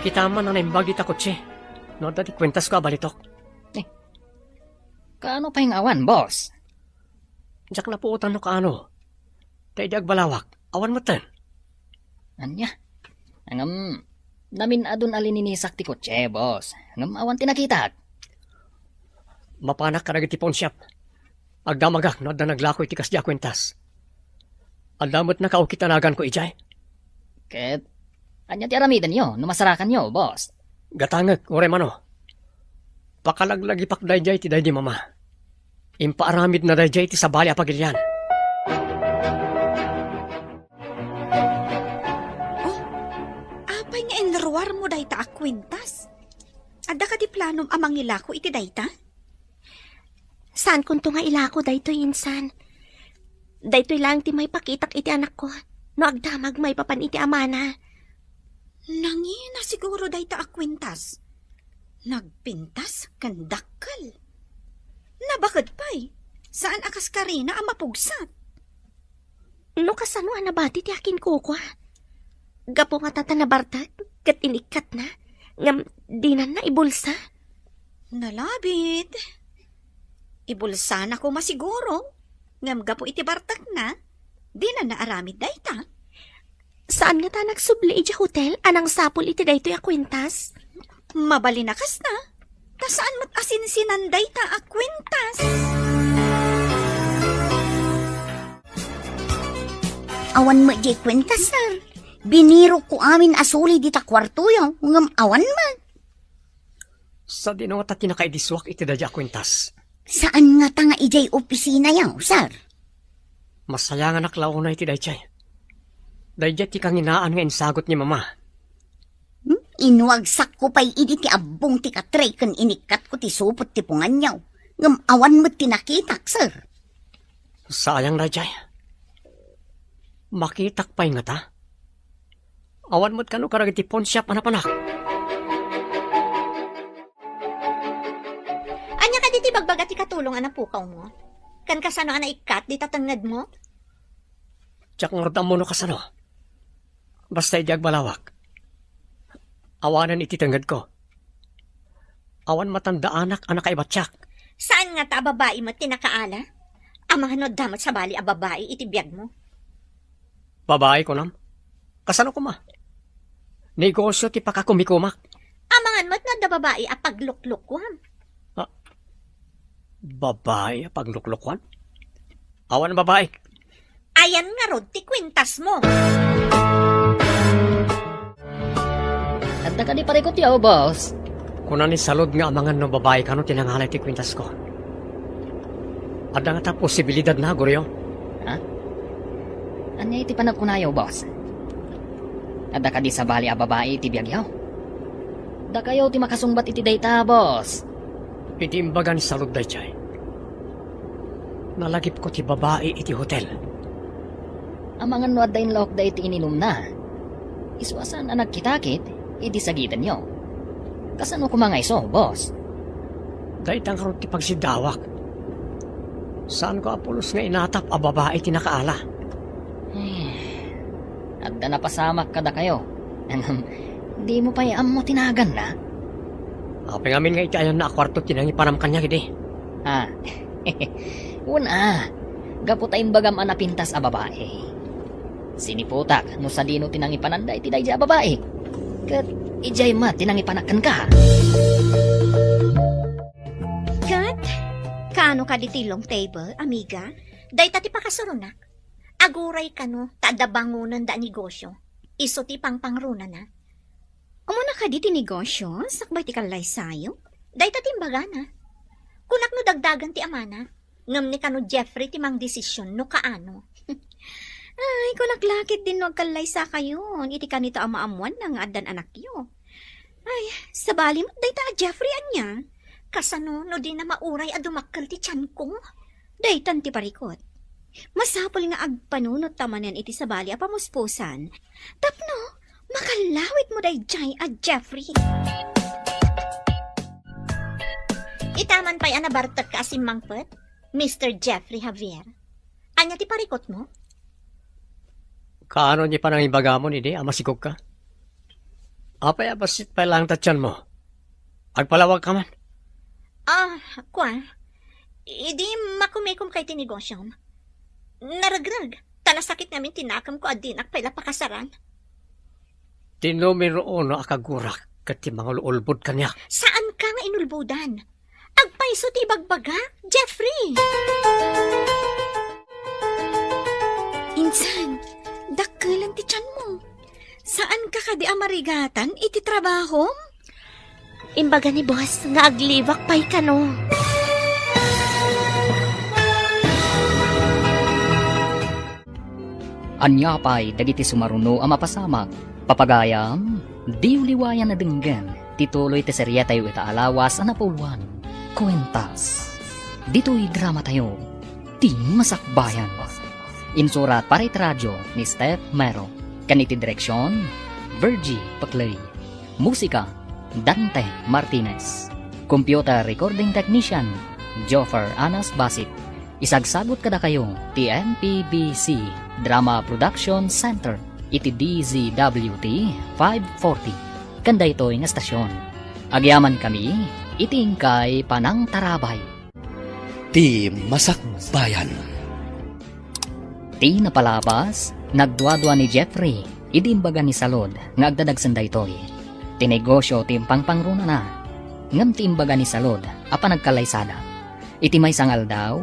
Kita man na naimbagi ta kotse. No, dati kwentas ko abalitok. Kaano pa yung awan, boss? Diyak na puutan no kaano. Tay diag balawak. Awan mo tan. Anya? Angam, namin adun alininisak ti kotse, boss. Angam awan tinakitak. Mapanak ka na ti pawn shop. Agdamagak no da naglako iti kasya kwentas. Adamot na kaukitanagan ko ijay. Ket, anya ti aramidan yo, numasarakan yo, boss. Gatangag, ore mano. Pakalaglagi pakday jay ti day di mama. Impaaramid na day jay ti sabali apagilyan. Apay nga enruar mo dayta akwintas. Adda ka di planom amang ilako iti dayta? Saan kun to nga ilako daytoy insan? Daytoy lang ti may pakitak iti anak ko. No agdamag may papan iti amana. Nangi na siguro dayta akwintas. Nagpintas kan dakkel. Nabakad pa'y. Saan akas karina ang mapugsat? No kasano anabati ti akin kukwa. Gapo nga tata na bartag, kat inikat na. Ngam dinan na ibulsa. Nalabit. Ibulsa na ko masiguro. Ngam gapo iti bartak na. Di na naaramid dayta. Saan nga ta nagsubli iti hotel anang sapul iti daytoy akwintas? Mabalinakas na. Ta saan mo't asinsinan dayta akwintas? Awan mo di kwenta, sir. Biniro ko amin asuli di ta kwarto yung ngam awan man. Sa di nga ta tinakaidiswak iti dadya kwentas. Saan nga ta nga ijay opisina yaw, sir? Masaya nga naklaw na iti day jay. Day jay ti kanginaan nga insagot ni mama. Inuwagsak ko pa'y idi ti abong ti katray kan inikat ko ti supot ti pungan yaw. Ngam awan mo tinakitak, sir. Sayang day jay. Makitak pa'y nga ta. Awan mo't kano karag iti pawn shop anapanak. Anya ka diti bagbaga ti katulong ana pukaw mo? Kan kasano ana ikat di tatangad mo? Tsak ngordam mo no kasano. Basta idiag balawak. Awanan iti tangad ko. Awan matanda anak kaibatsak. Saan nga ta babae mo tinakaala? Amang hanod damot sa bali a babae iti biyag mo. Babae ko nam. Kasano ko ma? Negosyo ti pakakumikumak. Amangan mo't nga da babae a pagluklukwan. Babae pagluklukwan? Awan babae. Ayan nga rod ti kwintas mo. At ka di parikot yo, boss. Kuna ni salod nga amangan no babae kano tinangalay ti kwintas ko. Ada nga ta posibilidad na, Goryo. Anya iti panagkunayaw, boss. At ka di sa bali a babae iti biyagyaw. Da kayo ti makasungbat iti dayta, boss. Iti imbaga ni salod day chay. Nalagip ko ti babae iti hotel. Amangan no at dain laok da iti ininom na. Iswasan ang nagkitakit, iti sagitan nyo. Kasano ko mga iso, boss? Dahit ang karot ti pagsidawak. Saan ko apulos nga inatap a babae ti nakaala? At da napasamak kada kayo. Di mo pa mo tinagan na? Apa nga amin nga iti ayan na akwarto tinangi panam kanya gidi. Ah, una, gaputayin bagam anapintas a babae. Siniputak, no sa dino tinangi pananda iti dayja a babae. Kat ijay ma tinangi panakan ka. Kat, kano ka diti long table, amiga? Day tati pakasurunak. Aguray ka no, tada bangunan da negosyo. Iso ti pangpangruna na. Umuna ka diti negosyo, sakbay ti kalay sayo? Day tati mbagana. Kunak no dagdagan ti amana. Ngam ni kano Jeffrey ti mang desisyon no kaano. Ay, kunaklakit din no agkalay sa kayo. Iti kanito amaamuan ng adan anak yo. Ay, sabali mo, dayta Jeffrey anya. Kasano no di na mauray a dumakkel ti tiyan ko. Daytan ti parikot. Masapol nga agpanunot tamanan iti sabali a pamuspusan. Tapno, makalawit mo dayjay a Jeffrey. Itaman pa'y anabartot ka asim mangpet, Mr. Jeffrey Javier. Anya ti parikot mo? Kaano niya pa nang ibagamon idi, amasigog ka? Apay abasit pa lang tatyan mo. Agpalawag ka man. Kwa? Idi makumikom kay tinegosyon. Naragrag. Tanasakit namin tinakam ko adinak pala pakasaran. Tinumiro no akagurak kati mga ulbod kanya. Saan ka nga inulbudan? Agpaiso ti bagbaga, Jeffrey! Insan, dakkelan ti tiyan mo. Saan ka kadi amarigatan iti trabaho? Imbaga ni boss, nga aglibak pa'y kano. Anya pa'y dagiti sumaruno a mapasama. Papagayam, di uliwayan na denggen. Tituloy ti serya tayo ita alawas a napulwan. Kwentas. Dito'y drama tayo. Ti masakbayan. Insurat para iti radyo ni Steph Mero. Kaniti direksyon, Virgie Paclay. Musika, Dante Martinez. Computer recording technician, Joffer Anas Basit. Isagsagot kada kayo ti NPBC Drama Production Center iti DZWT 540. Kanda ito'y nga stasyon. Agyaman kami, itingkay panang tarabay. Ti Masakbayan. Ti napalabas, nagduadwa ni Jeffrey, idimbaga ni Salod, nga agdadagsan daytoy. Tinegosyo timpang pangruna na, ngam timbaga ni Salod, apa nagkalaysada. Iti may sangal daw,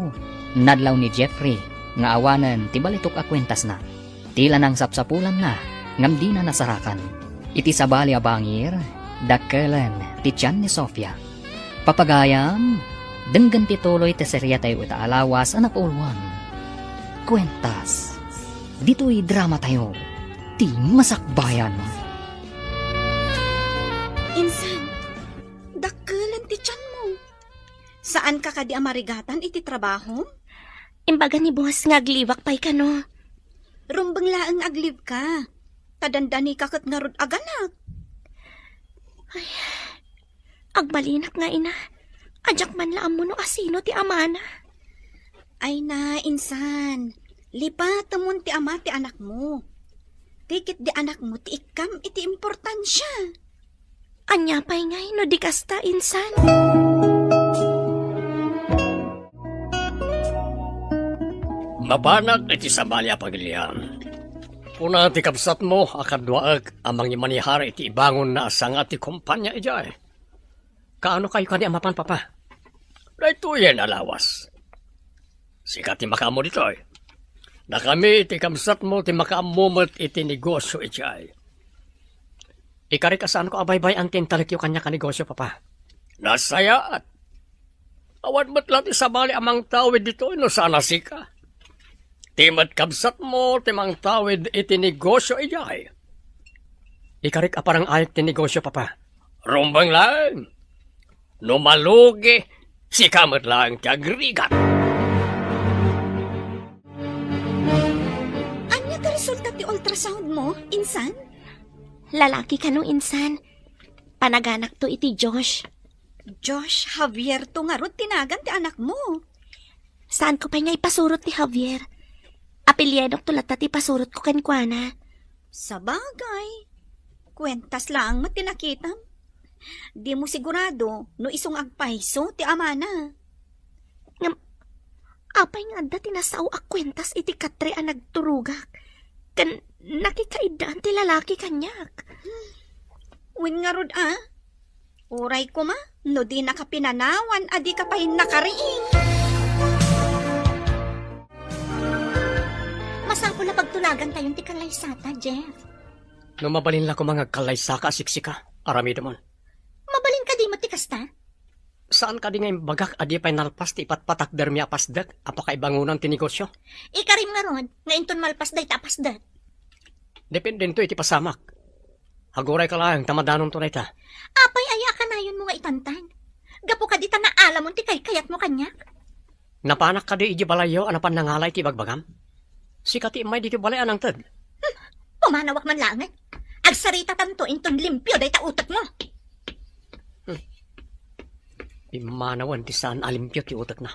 nadlaw ni Jeffrey, nga awanan ti balitok a kwentas na. Tila nang sapsapulan na, ngam di na nasarakan. Iti sabali a bangir, dakkelan ti tiyan ni Sofia. Papagayam, denggan tituloy ti serya tayo ita alawas a napulwan. Kwentas. Dito'y drama tayo. Ti masakbayan. Insan, dakkelan ti tiyan mo. Saan ka kadi amarigatan iti trabaho? Imbaga ni boss, nga aglibak pa'y kano. Rumbang laang agliv ka. Tadandani kakot nga rod aganak. Agbalinak nga ina. Ajak man laam mo no asino ti amana. Ay na, insan. Lipatamon ti ama ti anak mo. Tikit di anak mo ti ikam iti importansya. Anya pa'y ngay no di kasta insan. Mabanag iti sabali a pagilian. Una ti kapsat mo akadwaag amang imanihara iti ibangon na asanga ti kumpanya ijay. Kaano kayo kani amapan papa? Dahito yan alawas. Sikat ti makamo dito eh. Na kami iti kamsat mo ti makaamumot iti negosyo ijay. Ikarikasaan ko abaybay ang tintalikyo kanya ka negosyo papa. Nasayat. Awan mo't lang ti sabali amang tawid dito no sana sika. Timat kabsat mo, timang tawid iti negosyo ijay. Ikarik aparang ayat ti negosyo, papa. Rumbang lang. Numalugi, si kamat lang ti agrigat. Anya ka resulta ti ultrasound mo, insan? Lalaki ka no insan. Panaganak to iti Josh. Josh Javier to nga rod tinagan ti anak mo. Saan ko pa nga ipasurot ni Javier? Apelyedok tulat ti pasurot ko kankwana. Sa bagay. Kwentas lang matinakitam. Di mo sigurado no isong agpaiso ti amana. Apay nga da tinasaw ak kwentas iti katre ang nagturugak. Kan nakikaidaan ti lalaki kanyak. Win nga rod Uray ko ma, no di nakapinanawan, adi ka pahin nakariing. Masangko na pagtulagan tayong ti kalaysata, Jeff. No mabalin la ko mga kalaysa ka siksika, arami damon. Mabalin ka di mo ti kasta? Saan ka di ngayon bagak adi pa'y nalpas ti ipatpatak dermi apasdak, apakay bangunan ti negosyo? Ikarim nga ron, ngayon ton malpas day tapas dat. Depende to iti pasamak. Haguray ka lang, tamadanon to na ita. Apay aya ka na yun mo nga itantan. Gapo ka di ta na alam mo ti kayat mo kanyak. Napanak ka di iji balayo, anapan nangalay ti bagbagam? Sikati imay di ti balay anang tad. Pumanawak man langan. Agsarita tanto inton limpyo day ta utak mo. Imanawan ti saan alimpyo ti utak na.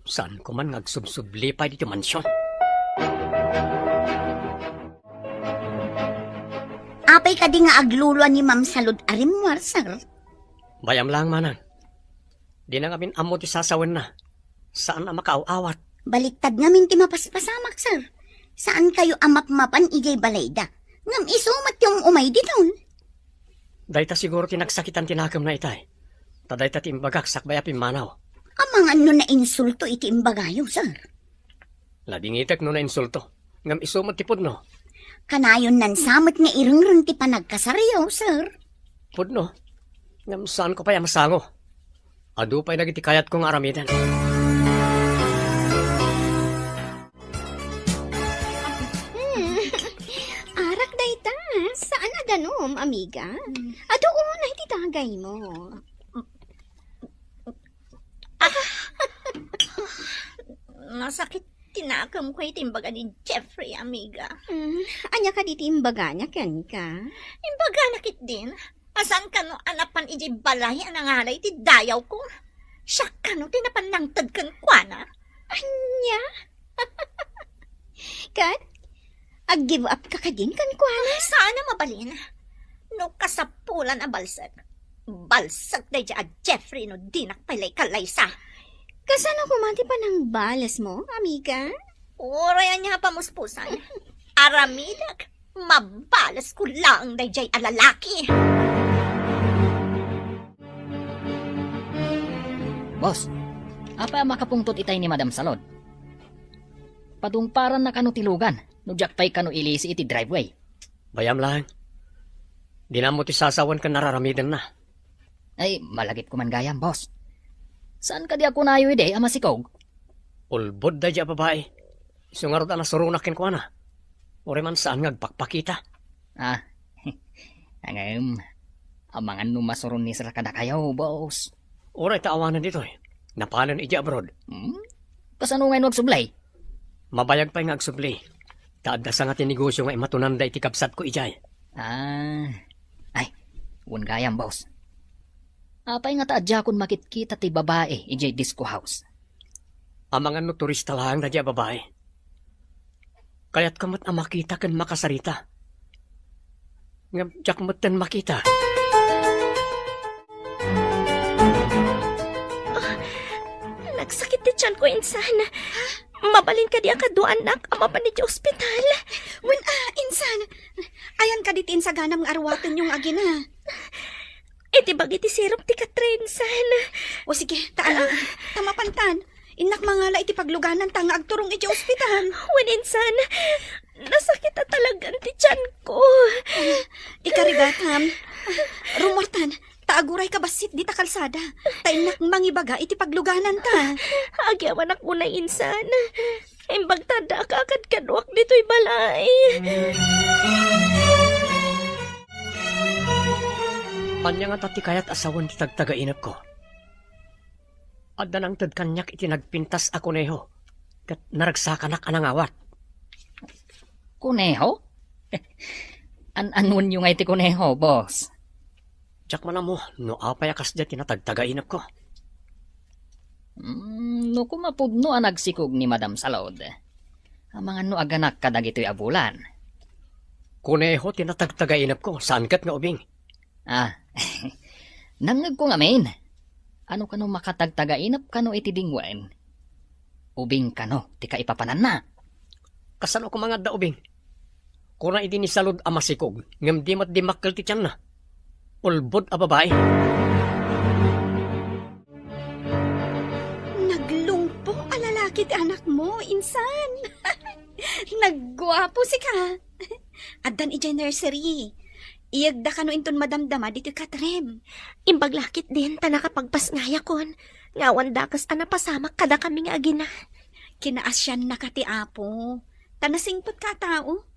Saan ko man ngagsubsubli pa di ti mansyon? Apay ka di nga agluluan ni Ma'am Salud arimwar, sir. Bayam lang manan. Di na ngamin amo ti sasawan na. Saan na makaaw-awat? Baliktad ngamin ti mapaspasamak, sir. Saan kayo amap-mapan ijay balayda? Ngam isumat yung umay diton. Dahita siguro tinagsakitan tinakam na itay. Tadayta ti imbagak sakbaya pimanaw. Amang ano na insulto iti imbagayo, sir. Ladingitek no na insulto. Ngam isumot ti pudno. Kanayon nan samot nga irengreng ti panagkasaryaw, sir. Pudno. Ngam saan ko pa masango. Adu pa'y nagiti kayat kong aramidan. Arak dayta, saan aganom, amiga? Adoon na iti tagay mo. Masakit tinakam ko itimbaga ni Jeffrey, amiga. Anya ka diti imbaga niya, ken ka? Imbaga nakit din. Asan ka no anapan iji balay ang nangalay ti dayaw ko? Siya ka no tinapan lang tadkan kwa na. Anya? Kat, ag-give up ka din kan kuana? Sana mabalin. No kasapulan a balsag. Balsag day a Jeffrey no dinak palay kalaysa. Kasano kumati pa ng balas mo, amiga? Urayan niya pamuspusan. Aramidak. Mabalas ko lang day a lalaki. Boss, apa makapungtot itay ni Madam Salod? Padungparan na kano tilugan, no jakpay kano ilisi iti driveway. Bayam lang. Di na mo ti sasawan ka nararamidan na. Ay, malagip ko man gayam, boss. Saan ka di ako nayo ide, ama sikog? Ulbod da dya babae. Sungarod na surunakin ko na. Uri man saan ngagpakpakita. Ah, amangan no masuron ni sila kada kayo, boss. Uri taawanan dito eh. Napalan ija abroad. Kasano ngayon wag sublay? Mabayag pa yung agsubli. Taad na sa nga tinegosyo nga imatunan da iti kapsat ko ijay. Ay, un gayam, boss. Apay nga taadya kun makitkita ti babae ijay disco house. Amangan no turista lang na dya babae. Kaya't kamat ang makita kan makasarita. Ngam jak matan makita. Nagsakit ti tiyan ko insan. Mabalin ka di akado anak ama pa ni di ospital. Insan, ayan ka ditin sa ganam nga arwatan yung agina. Iti bagi ti sirup ti katrensan. O sige, tamapantan. Inak mangala iti pagluganan tanga agturong iti ospital. Wen insan, nasakit na talagang ti tiyan ko. Ikarigatam, rumortan, taaguray ka basit di ta kalsada. Tainak mangibaga iti pagluganan ta. Agyaman ako na insan. Imbag tada ka agad kaduak dito'y balay. Anya nga tati kayat asawan ti tagtagainap ko. Adda nang tad kanyak iti nagpintas ako neho. Kat naragsakanak anang awat. Kuneho? An-anon yung ay ti kuneho, boss? Tsak man mo, no apayakas dya tinatagtagainap ko. No kumapudno ang nagsikog ni Madam Salod. Ang mga no aganak kadag ito'y abulan. Kuneho tinatagtagainap ko, saan kat nga ubing. Ah, nangag ko ngamin. Ano kano makatagtagainap kano iti dingwen? Ubing kano, ti ka ipapanan na. Kasano ko mga daubing. Kuna iti ni salud amasikog, ngam di mat di makkel ti tiyan na. Ulbod a babae. Naglungpo a lalaki ti anak mo, insan. Naggwapo si ka. Addan ijay nursery. Iyagda ka no inton madamdama dito katrem. Imbaglakit din ta nakapagpasngaya kon. Ngawan dakas ana pasamak kada kami nga agina. Kinaasyan na ka ti apo. Tanasingpot ka tao.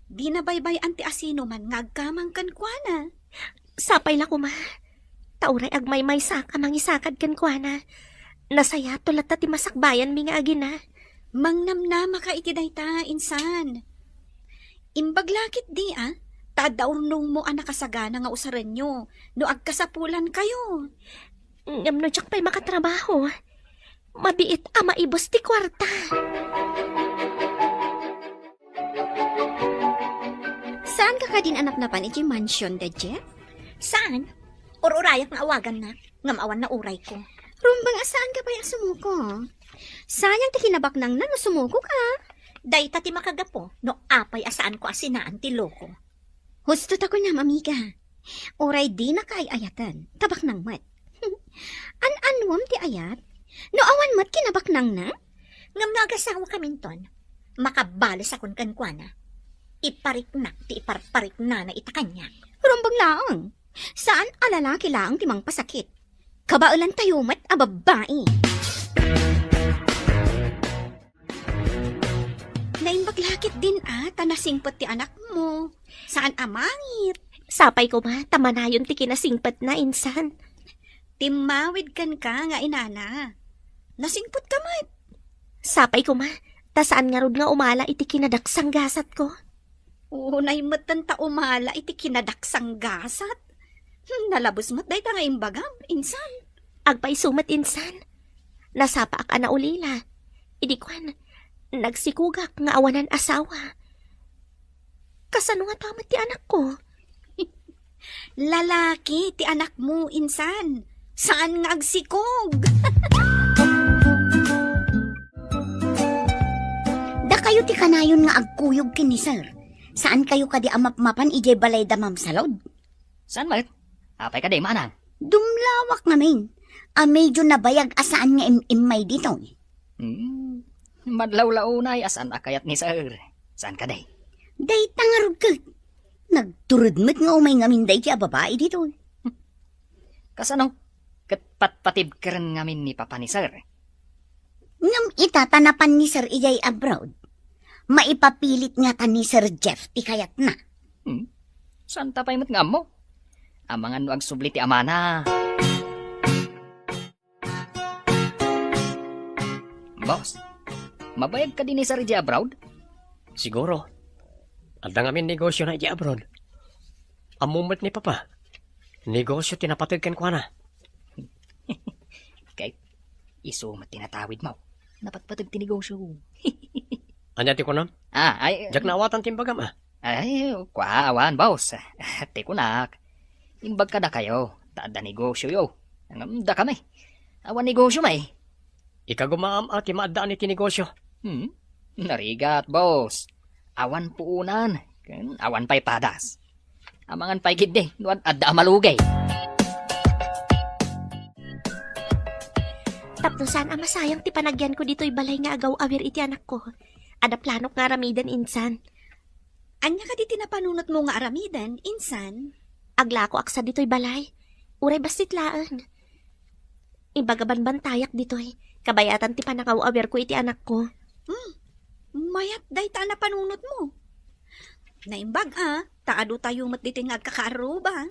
Di na baybay anti asino man ngagkamang kankwana. Sapay la kuma. Tauray agmay-may saka mangisakad kan kuana. Nasaya tulat ti masakbayan mi nga agina. Mangnamnama ka iti dayta, insan. Imbaglakit di tadaurnong mo ang nakasagana nga usaran nyo, no agkasapulan kayo. Ngam no tsak pa'y makatrabaho. Mabiit a maibos ti kwarta. Saan ka ka din anak na pan iti mansion da, Jeff? Saan? Or-urayak nga awagan na, ngamawan na uray ko. Rumbang asaan ka pa yung sumuko? Sayang ti kinabak nang na no sumuko ka. Dayta ti makagapo, no apay asaan ko asinaan ti loko. Husto ta ko na, mamiga. Oray di na kay ayatan, tabak nang mat. An-anwam ti ayat? No awan mat kinabak nang na? Ngam nagasawa kaminton, makabalas akon kankwana. Ipariknak ti iparparik na itakanya. Rumbang laang. Saan alalaki laang timang pasakit? Kabaulan tayo mat a babae. Naimbaglakit din tanasingpot ti anak mo. Saan amangit? Sapay ko ma, tamanayon ti kinasingpat na insan. Timawid kan ka nga inana. Nasingpot ka mat. Sapay ko ma, tasaan nga rod nga umala iti kinadaksang gasat ko. Unay matan ta umala iti kinadaksang gasat. Nalabos mat day ta nga imbagam, insan. Agpay sumat insan. Nasapa ak ana ulila. Idikwan, nagsikugak nga awanan asawa. Kasano nga tamat ti anak ko? Lalaki ti anak mo, insan. Saan nga agsikog? Da kayo ti kanayon nga agkuyog kini sir. Saan kayo kadi amapmapan ijay balay da mamsalod? Saan mat? Apay ka day manang. Dumlawak namin. Medyo nabayag asaan nga imay dito. Madlaw-launay asan akayat ni sir. Saan ka day? Day tangarog ka. Nagturudmet nga umay ngamin day ti babae dito. Kasano? Katpat-patib ka rin ngamin ni papa ni sir. Ngam itatanapan ni Sir ijay abroad. Maipapilit nga ta ni Sir Jeff ti kayat na. Saan tapay mo't nga mo? Amangan no ang subli ti amana. Boss, mabayag ka din ni Sir J. abroad? Siguro. Adda ngamin negosyo na di abroad. Amumat ni papa. Negosyo tinapatid kan kwa na. Kay, iso tinatawid mo. Napatpatag tinegosyo. Anya ti ko nam? Ay, Jak naawatan timbagam Ay, awan, boss. Tikunak. Imbag ka na kayo. Taada negosyo yo. Da kami. Awan negosyo may. Ikagumaam ti maadaan iti negosyo. Narigat, boss. Awan puunan. Awan pa'y padas. Amangan pa'y gidde. Nuan adda malugay. Tapnosan ama sayang ti panagyan ko dito'y balay nga agaw awir iti anak ko. Ada planok nga ramidan insan. Anya ka di tinapanunot mo nga aramidan, insan? Agla ko aksa dito'y balay. Uray bastit laan. Ibagaban bantayak dito'y. Kabayatan ti panakaw awir ko iti anak ko. Mayat day ta na panunot mo. Naimbag taado tayo mat dito nga agkakaaruba.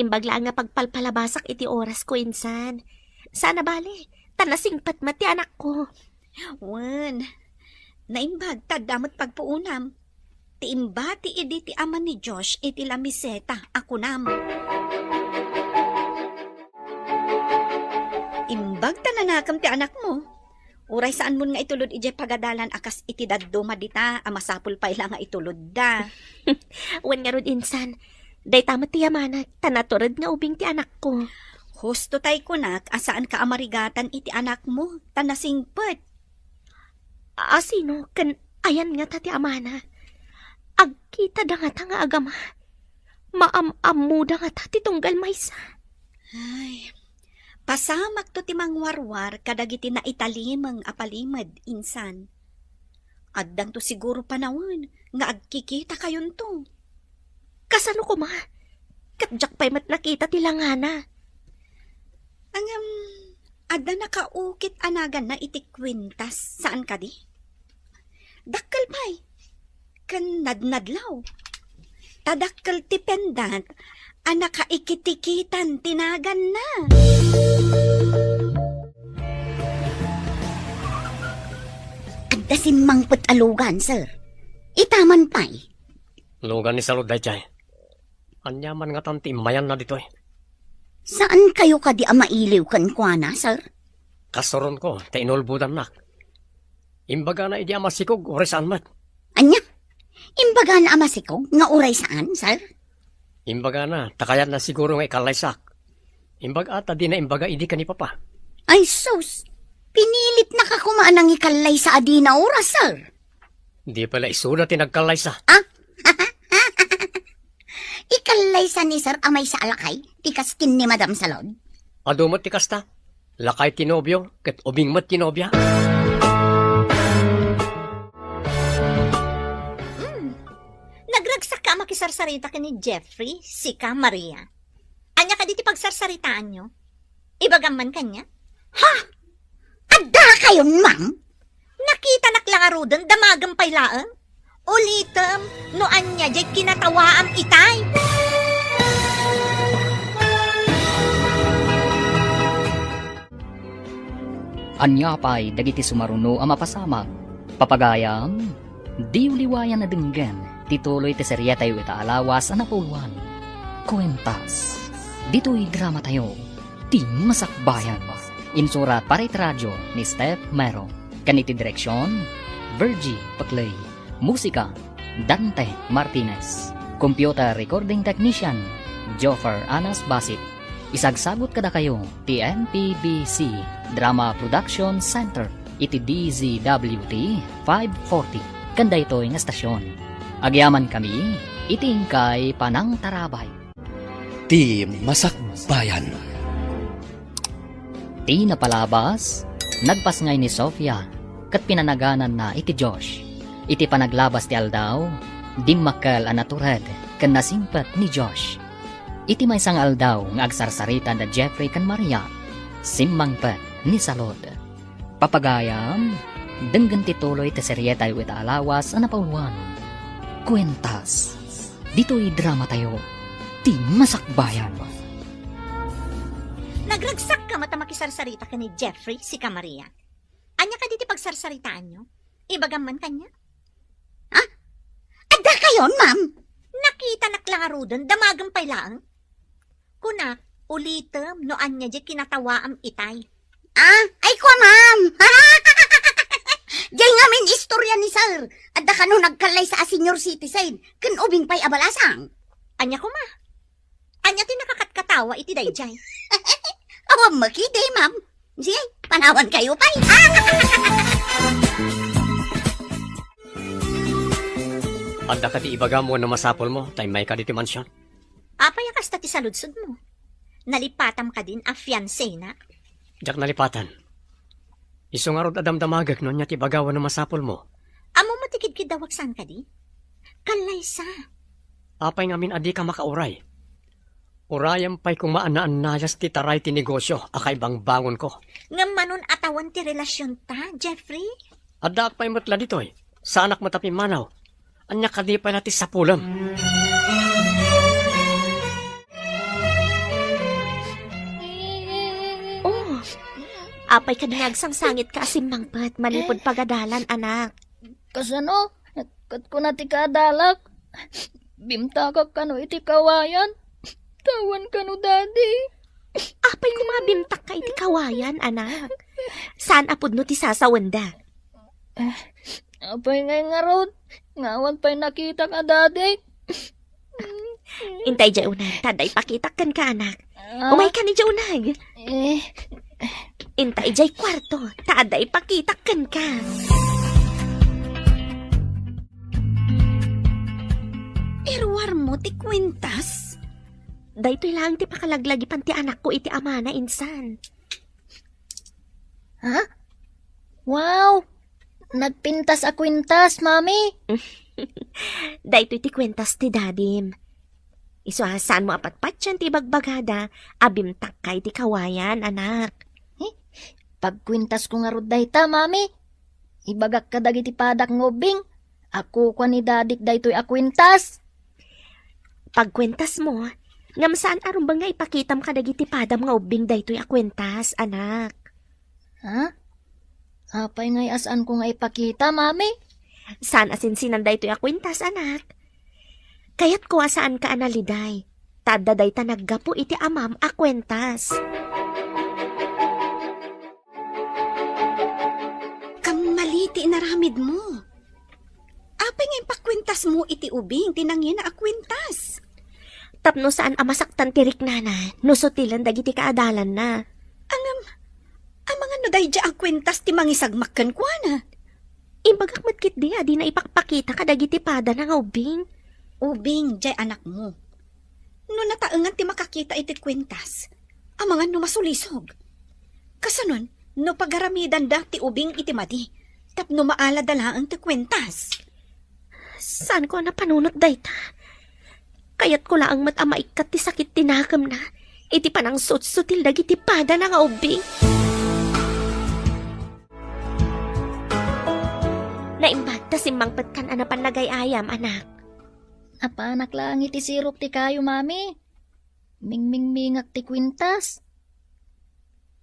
Imbagla nga pagpalpalabasak iti oras ko insan. Sana bali, tanasingpat mati anak ko. Wan, naimbag tadamot pagpuunam. Tiimba ti idi ti ama ni Josh iti lamiseta ako nam. Imbag tananakam ti anak mo. Uray saan mo nga itulod ije pagadalan akas iti daddo madita amasapul pa ila nga itulod da. Wan nga rod insan, Day tamat ti yamanak, tanaturad nga ubing ti anak ko. Husto tay kunak, asaan ka amarigatan iti anak mo, tanasingpet. Sino? Ayan nga tati amana. Agkita da nga ta nga agama. Maam-amu da nga tati tunggal maysa. Ay, pasamak to timang warwar kadagiti na italimang apalimad insan. Addang to siguro panawon nga agkikita kayon to. Kasano ko ma? Katjak pa'y mat nakita ti langana. Ang adda nakaukit anagan na iti kwintas saan ka di? Dakkel pa'y. Kan nadnadlaw. Tadakkel ti pendant anaka ikitikitan tinagan na. Adda simmangpet alugan, sir. Itaman pa'y. Lugan ni Salud day jay. Anyaman nga tanti mayan na dito eh. Saan kayo ka di amailiw kan kuana, sir? Kasoron ko, ta inulbudan nak. Imbaga na idi amasikog, ore saan mat. Anya? Imbaga na amasikog nga uray saan, sir? Imbaga na, takayan na siguro nga ikalaysak. Imbaga ata di na imbaga idi ka ni Papa. Ay, sus. Pinilit na ka kumaan ang ikalay sa adina oras, sir. Di pala isuda tinagkalaysa. Ikalay sa ni sir amay sa alakay, tikaskin ni Madam Salod. Adumot ti kasta. Lakay tinobyo, ket ubing mat tinobya. Nagragsak ka makisarsarita ka ni Jeffrey, si ka Maria. Anya ka diti pagsarsaritaan nyo? Ibagaman kanya? Adda kayon, ma'am. Nakita naklangaro doon, damagang paylaan. Ulitem, no anya jay kinatawaam itay. Anya pa'y dagiti sumaruno ang mapasama. Papagayam, di uliwayan na dinggen, tituloy ti serya tayo itaalawas ang napuluan. Kwentas, dito'y drama tayo, ti masakbayan. Insurat para radyo ni Steph Mero. Kaniti direksyon, Virgie Paclay. Musika, Dante Martinez. Computer recording technician, Joffer Anas Basit. Isagsagot kada kayo, TNPBC Drama Production Center, iti DZWT 540. Kanda ito nga stasyon. Agyaman kami, itingkay Panang Tarabay. Ti Masakbayan. Ti napalabas, nagpasngay ni Sofia, kat pinanaganan na iti Josh. Iti panaglabas ti aldaw, dimmakal anaturad, kan nasingpat ni Josh. Iti may sang aldaw nga agsarsarita na Jeffrey kan Maria, simmangpat ni Salod. Papagayam, denggan tituloy ti seryeta yu itaalawas ang napauluan. Kwentas, dito'y drama tayo, ti masakbayan. Nagragsak ka mata makisarsarita ka ni Jeffrey, si ka Maria. Anya ka diti pagsarsaritaan nyo? Ibagaman kanya? Adda kayon, ma'am. Nakita naklangaro doon, damagang paylaan. Kuna, ulitem, no anya jay kinatawaam itay. Ay ko, ma'am. Diyan nga min istorya ni sir. Adda ka no nagkalay sa senior citizen. Kan ubing pa'y abalasang. Anya ko ma. Anya ti nakakatkatawa iti dayjay. Awam makide, ma'am. Sige, panawan kayo pa'y. Adda ka ti ibaga mo na masapol mo, tay may ka diti mansyon. Apay kasta ti saludsod mo. Nalipatam ka din a fiancé na. Jak nalipatan. Iso nga rod adamdamagak no niya ti bagawan na masapol mo. Amo matikid kidawaksan ka di? Kalaysa. Apay ngamin adi ka makauray. Urayam pa'y kung maanaan-nayas ti taray ti negosyo, akay bang bangon ko. Ngamanon atawan ti relasyon ta, Jeffrey? Adda pa'y matla ditoy, sa anak matapi manaw. Anya kadi pa natin sa pulam. Oh, apay ka nagsang sangit ka asimbang pat, malipod pagadalan, anak. Kasano? Kat ko na ti kadalak. Bimta ka kano iti kawayan. Tawan kano daddy. Apay kumabimtak ka iti kawayan, anak. Saan apod no ti sasawanda? Apay ngay nga rod. Ngawan pa'y nakita ka daddy. Intay dya unag, taday pakitakan ka anak. Umay ka ni dya unag. Intay dya kwarto, taday pakitakan ka. Irwar mo ti kwintas? Daytoy lang ti pakalaglagi pan ti anak ko iti ama na insan. Ha? Wow! Nagpintas a kwintas, mami. Daytoy ti kwentas ti dadim. Isuhasan mo apatpatyan ti bagbagada, abimtak kay ti kawayan, anak. Pag kwintas ko nga rod dayta, mami. Ibagak ka dagiti padak ngobing. Ako kwa ni dadik daytoy a kwintas. Pagkwentas mo, ngam saan aron ba nga ipakitam ka dagiti padam nga ubing daytoy a kwentas, anak. Ha? Apay ngay asan ko nga ipakita, mami? Saan asinsinan daytoy a kwentas, anak? Kaya't kuwa saan ka analiday. Tadaday ta naggapo iti amam a kwentas. Kamaliti inaramid mo. Apay nga ipakwintas mo iti ubing, tinangin na akwintas. Tapno saan amasaktan tirik nana, nusutilan dagiti kaadalan na. Amang ano day dya akwintas ti mangisagmakkan kwa na. Imbagak matkit di, adi na ipakpakita ka dagiti pada na nga ubing. Ubing, jay anak mo. No nataengan ti makakita iti kwintas, amangan no masulisog. Kasanon, no pagaramidan da ti ubing iti madi, tapno maala dalaang ti kwintas. Saan ko na panunot dayta? Kayat ko laang matamaikat ti sakit tinakam na, iti panang sutsutil dagiti pada na nga ubing. Naimbag ta simbang petkan anapan nagay-ayam, anak. Apanak lang iti sirop ti kayo, mami. Mingmingmingak ti kwintas.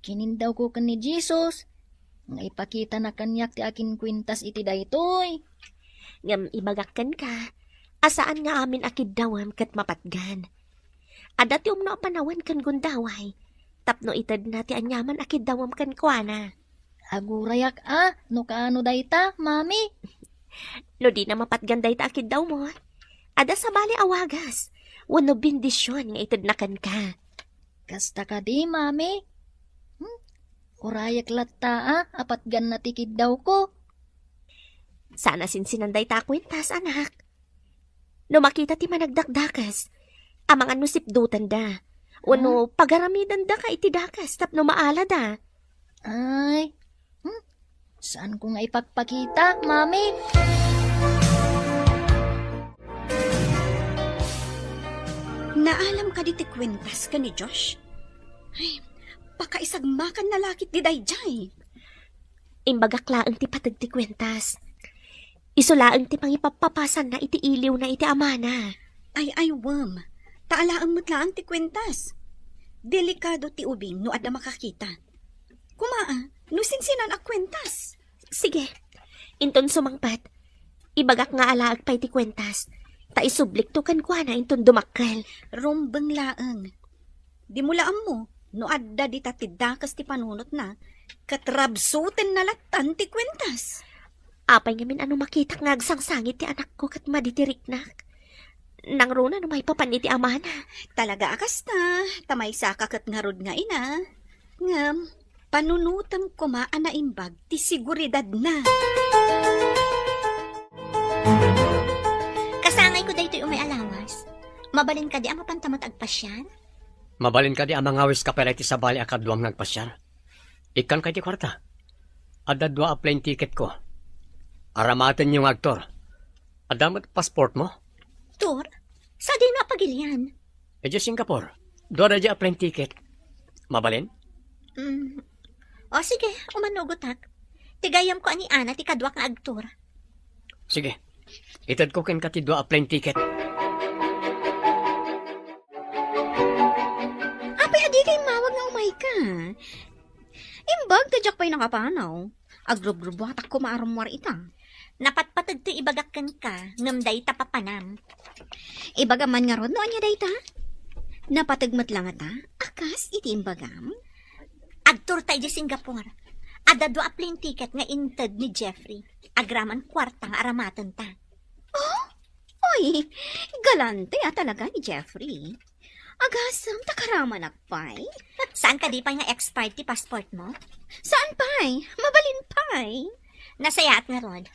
Kinindaw ko kan ni Jesus. Nga ipakita na kanyak ti akin kwintas iti daytoy. Ngam ibagakkan ka, asaan nga amin akid dawam kat mapatgan. Adat yung no panawan kan gundaway, tapno itad na ti anyaman akid dawam kan kuana. Agurayak no kaano dayta, mami? No di na mapatgan dayta akid daw mo. Ada sa bali awagas, wano bindisyon nga itad na kan ka. Kasta ka di, mami. Urayak latta apat gan natikid daw ko. Sana sinsinan dayta kwintas, anak. No makita ti managdakdakas, amang ano sipdutan da. Wano pagaramidan da ka iti dakas, tapno maala da. Ay, saan ko nga ipagpakita, mami? Naalam ka diti kwintas ka ni Josh? Ay, pakaisagmakan na lakit di dayjay. Imbagaklaan ti patag ti kwentas. Isulaang ti pangipapapasan na iti iliw na iti amana. Ay, wam. Taalaan mo't lang ti kwintas. Delikado ti ubing no ada makakita. Kumaa, no sinsinan ak kwintas. Sige, inton sumangpat. Ibagak nga alaag pa iti kwentas. Ta isublik to kan kwa na inton dumakkel. Rombeng laeng. Di mo laam mo, no adda di tatidakas ti panunot na, katrabsuten na latan ti kwintas. Apay ngamin ano makita nga agsangsangit ti anak ko kat maditiriknak. Nang runa no may papan iti amana. Talaga akas na, tamay sakakat nga rod nga ina. Ngam, panunutam ko maan na imbag, ti siguridad na. Kasangay ko daytoy umay alawas. Mabalin ka di ang mapantamot agpasyan? Mabalin ka di amang awis ka pala iti sabali akadwang nagpasyar. Ikan kay ti kwarta. Ada 2 a plane ticket ko. Aramaten yung aktor. Adamat passport mo? Tur, sa di na pagilian. E Singapore. 2 a plane ticket. Mabalin? O sige, umanugot hak. Tigayam ko ani Ana ti kadwak nga agtur. Sige. Itad ko ken kati 2 a plane ticket. Apay adi kay mawag nga umay ka. Imbag, tadyak pa'y nakapanaw. Agrub-grubuhatak ko maarumwar ita. Napatpatag to ibagakkan ka, ngamday tapapanam. Ibagaman nga rod, noon niya dayta? Napatagmat lang ata, akas iti imbagam. Agtur tayo di Singapore. Ada 2 a plane ticket nga inted ni Jeffrey. Agraman kwarta nga aramatan ta. Hoy, galante talaga ni Jeffrey. Agasam takaraman akpay. Saan ka di pa nga expired ti passport mo? Saan pay? Mabalin pay. Nasayaat nga ron.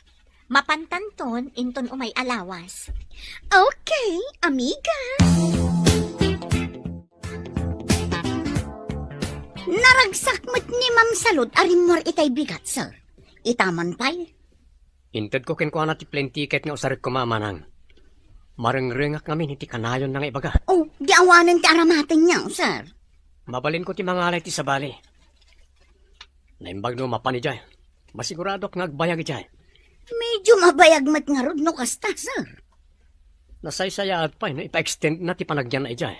Mapantanton inton umay alawas. Okay, amiga. Naragsak mo't ni Ma'am Salud arimor itay bigat, sir. Itaman pay. Inted ko kinkuha na ti plane ticket nga usarit ko mamanang. Marengrengak namin iti kanayon na nga ibaga. Oh, giawanan ti aramatin niya, sir. Mabalin ko ti mga alay ti sabali. Naimbag no mapani jay. Masigurado nga agbayag jay. Medyo mabayag mat nga rod no kasta, sir. Nasaysayaat pa no ipa-extend na ti panagyan na ijay.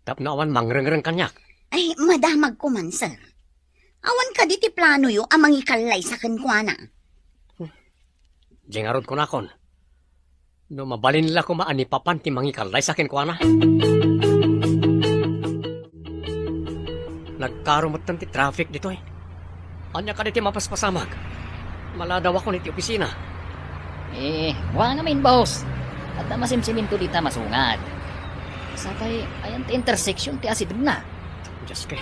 Tap na awan mangrengreng kanyak. Ay, madamag ko man, sir. Awan ka di ti plano yo amang ikalay sa kenkwana. Jengarod ko na kon. No mabalin la ko maanipapan ti mangikalay sa akin ko na. Nagkarumot ti traffic dito eh. Anya ka di ti mapaspasamag. Maladaw ako ni ti opisina. Wa namin, boss. At na masimsimin to dita masungad. Sakay, ayan ti intersection ti asidog na. Diyos kay.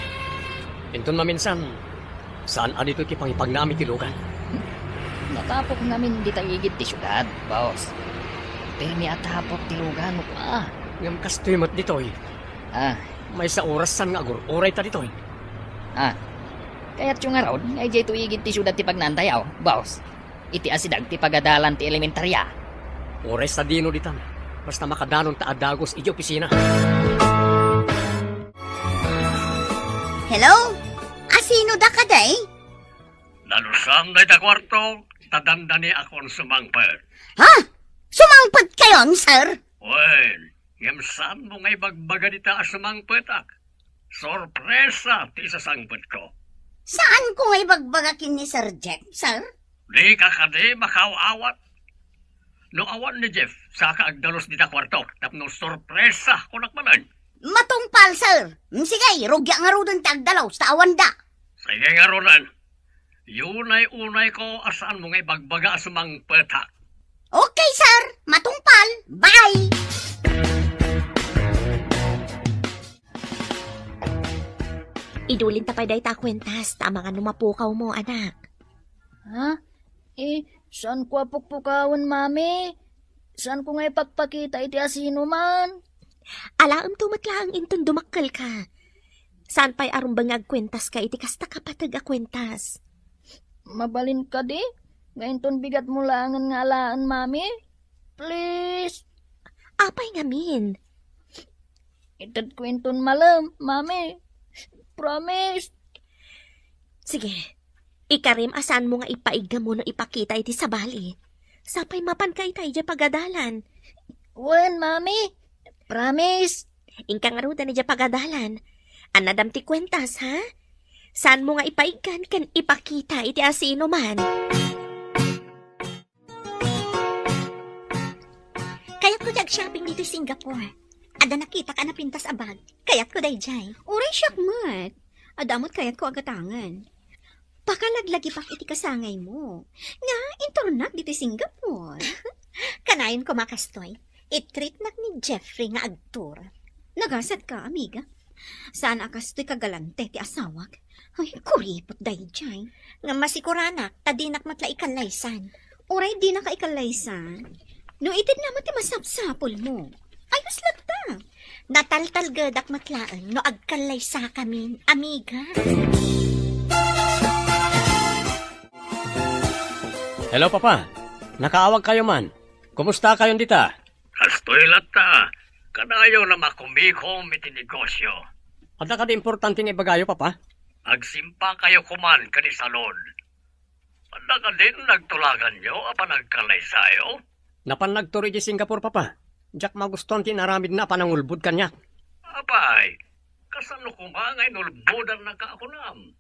Inton maminsan, saan adito ti pangipagnami ti lugan? Natapok namin di tayo igit ti syudad, boss. Temi atapok ti lugan mo pa. Ngam kastoy mo't dito eh. May sa orasan nga agur-oray ta dito eh. Kaya't yung araw, ay jay to igit ti syudad ti pagnantay boss. Iti asidag ti pagadalan ti elementarya. Oray sa dino ditan. Basta makadanon ta adagos iti opisina. Hello? Asino da ka day? Nalusam na ita kwarto, tadandani akong sumangpad. Ha? Sumangpad kayon, sir? Well, yamsan mo nga'y bagbaga dita sumangpad ak. Sorpresa ti sasangpad ko. Saan ko ngay bagbagakin ni Sir Jeff, sir? Di ka kadi makaw-awat. No awan ni Jeff, saka agdalos dita kwarto, tapno sorpresa ko nakmanan. Matungpal, sir. Sige, rugya nga ro dun tagdalaw sa awanda. Sige nga ronan. Yunay-unay ko asaan mo nga'y bagbaga sumangpad ak. Okay, sir. Matungpal. Bye! Idulin ta pa day ta kwentas, tama nga numapukaw mo, anak. Ha? Saan ko apukpukawan, mami? Saan ko nga ipagpakita iti asino man? Alaam tumatlaang inton dumakkel ka. Saan pa'y arumbang agkwentas ka, iti kasta kapatag akwentas. Mabalin ka di? Ngayon ton bigat mo langan nga alaan, mami? Please! Apay ngamin. Itad ko inton malam, mami. Promise! Sige, ikarim asan mo nga ipaiga mo no ipakita iti sabali. Sapay mapan ka itay dya pagadalan. Wen, mami? Promise! Ingka nga ruda na dya pagadalan. Anadam ti kwentas, ha? Saan mo nga ipaigan kan ipakita iti asino man? Kaya't ko shopping dito sa Singapore. Ada nakita ka na pintas abag. Kaya't ko day jay. Uray siyak mat. Adamot kaya't ko agatangan. Pakalaglagi pak iti kasangay mo. Nga, intornak dito sa Singapore. Kanayon ko makastoy. Itreat nak ni Jeffrey nga agtur. Nagasad ka, amiga. Saan akastoy kagalante ti asawag? Ay, kuripot day jay. Nga masikuranak, tadinak matla ikalaysan. Uray di na ka ikalaysan. No itid naman ti masapsapol mo. Ayos lang ta. Nataltalgadak matlaan no agkalaysa kami, amiga. Hello, Papa. Nakaawag kayo man. Kumusta kayo dita? Kastoy lata. Kanayo na makumikom iti negosyo. Ada ka di importante nga ibagayo, Papa? Agsimpa kayo kuman kani salon. Ada ka din nagtulagan nyo apa nagkalaysayo? Napan nagturi di Singapore, Papa. Jack maguston tinaramid na panangulbud kanya. Apay, kasano kumangay nulbudan na kaakunam?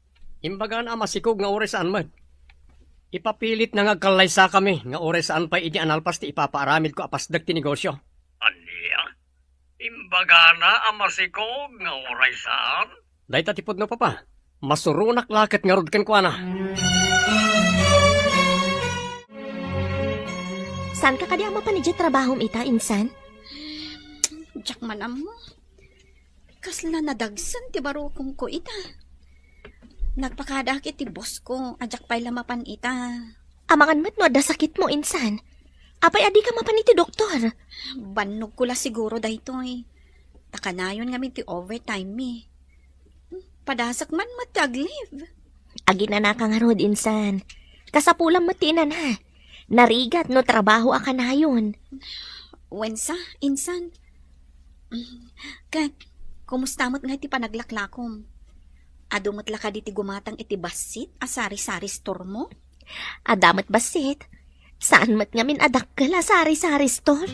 Imbagan ama sikog nga ore saan man. Ipapilit na ngagkalaysa kami nga ore saan pa iti analpas ti ipapaaramid ko apasdag ti negosyo. Aniya? Imbaga na ama sikog nga ore saan? Dahi tatipod no papa. Masurunak lakat nga rudkan ko na. Saan ka kadi ama pa ni trabaho ita, insan? Jack manam mo. Kasla nadagsan ti barukong ko ita. Nagpakadakit ti boss ko, ajak pa'y lamapan ita. Amangan mat no, da sakit mo, insan. Apay adi ka mapan iti doktor. Banog ko la siguro daytoy. Takanayon nga ti overtime mi. Padasak man matag-leave. Agi na nakangarod, insan. Kasapulang matinan ha. Narigat no trabaho akanayon. Wensa, insan. Kat, kumusta mo't nga ti panaglaklakom? Adumot la ka di ti gumatang iti basit a sari-sari store mo? Adamat basit. Saan mat ngamin adak ka la sari-sari store?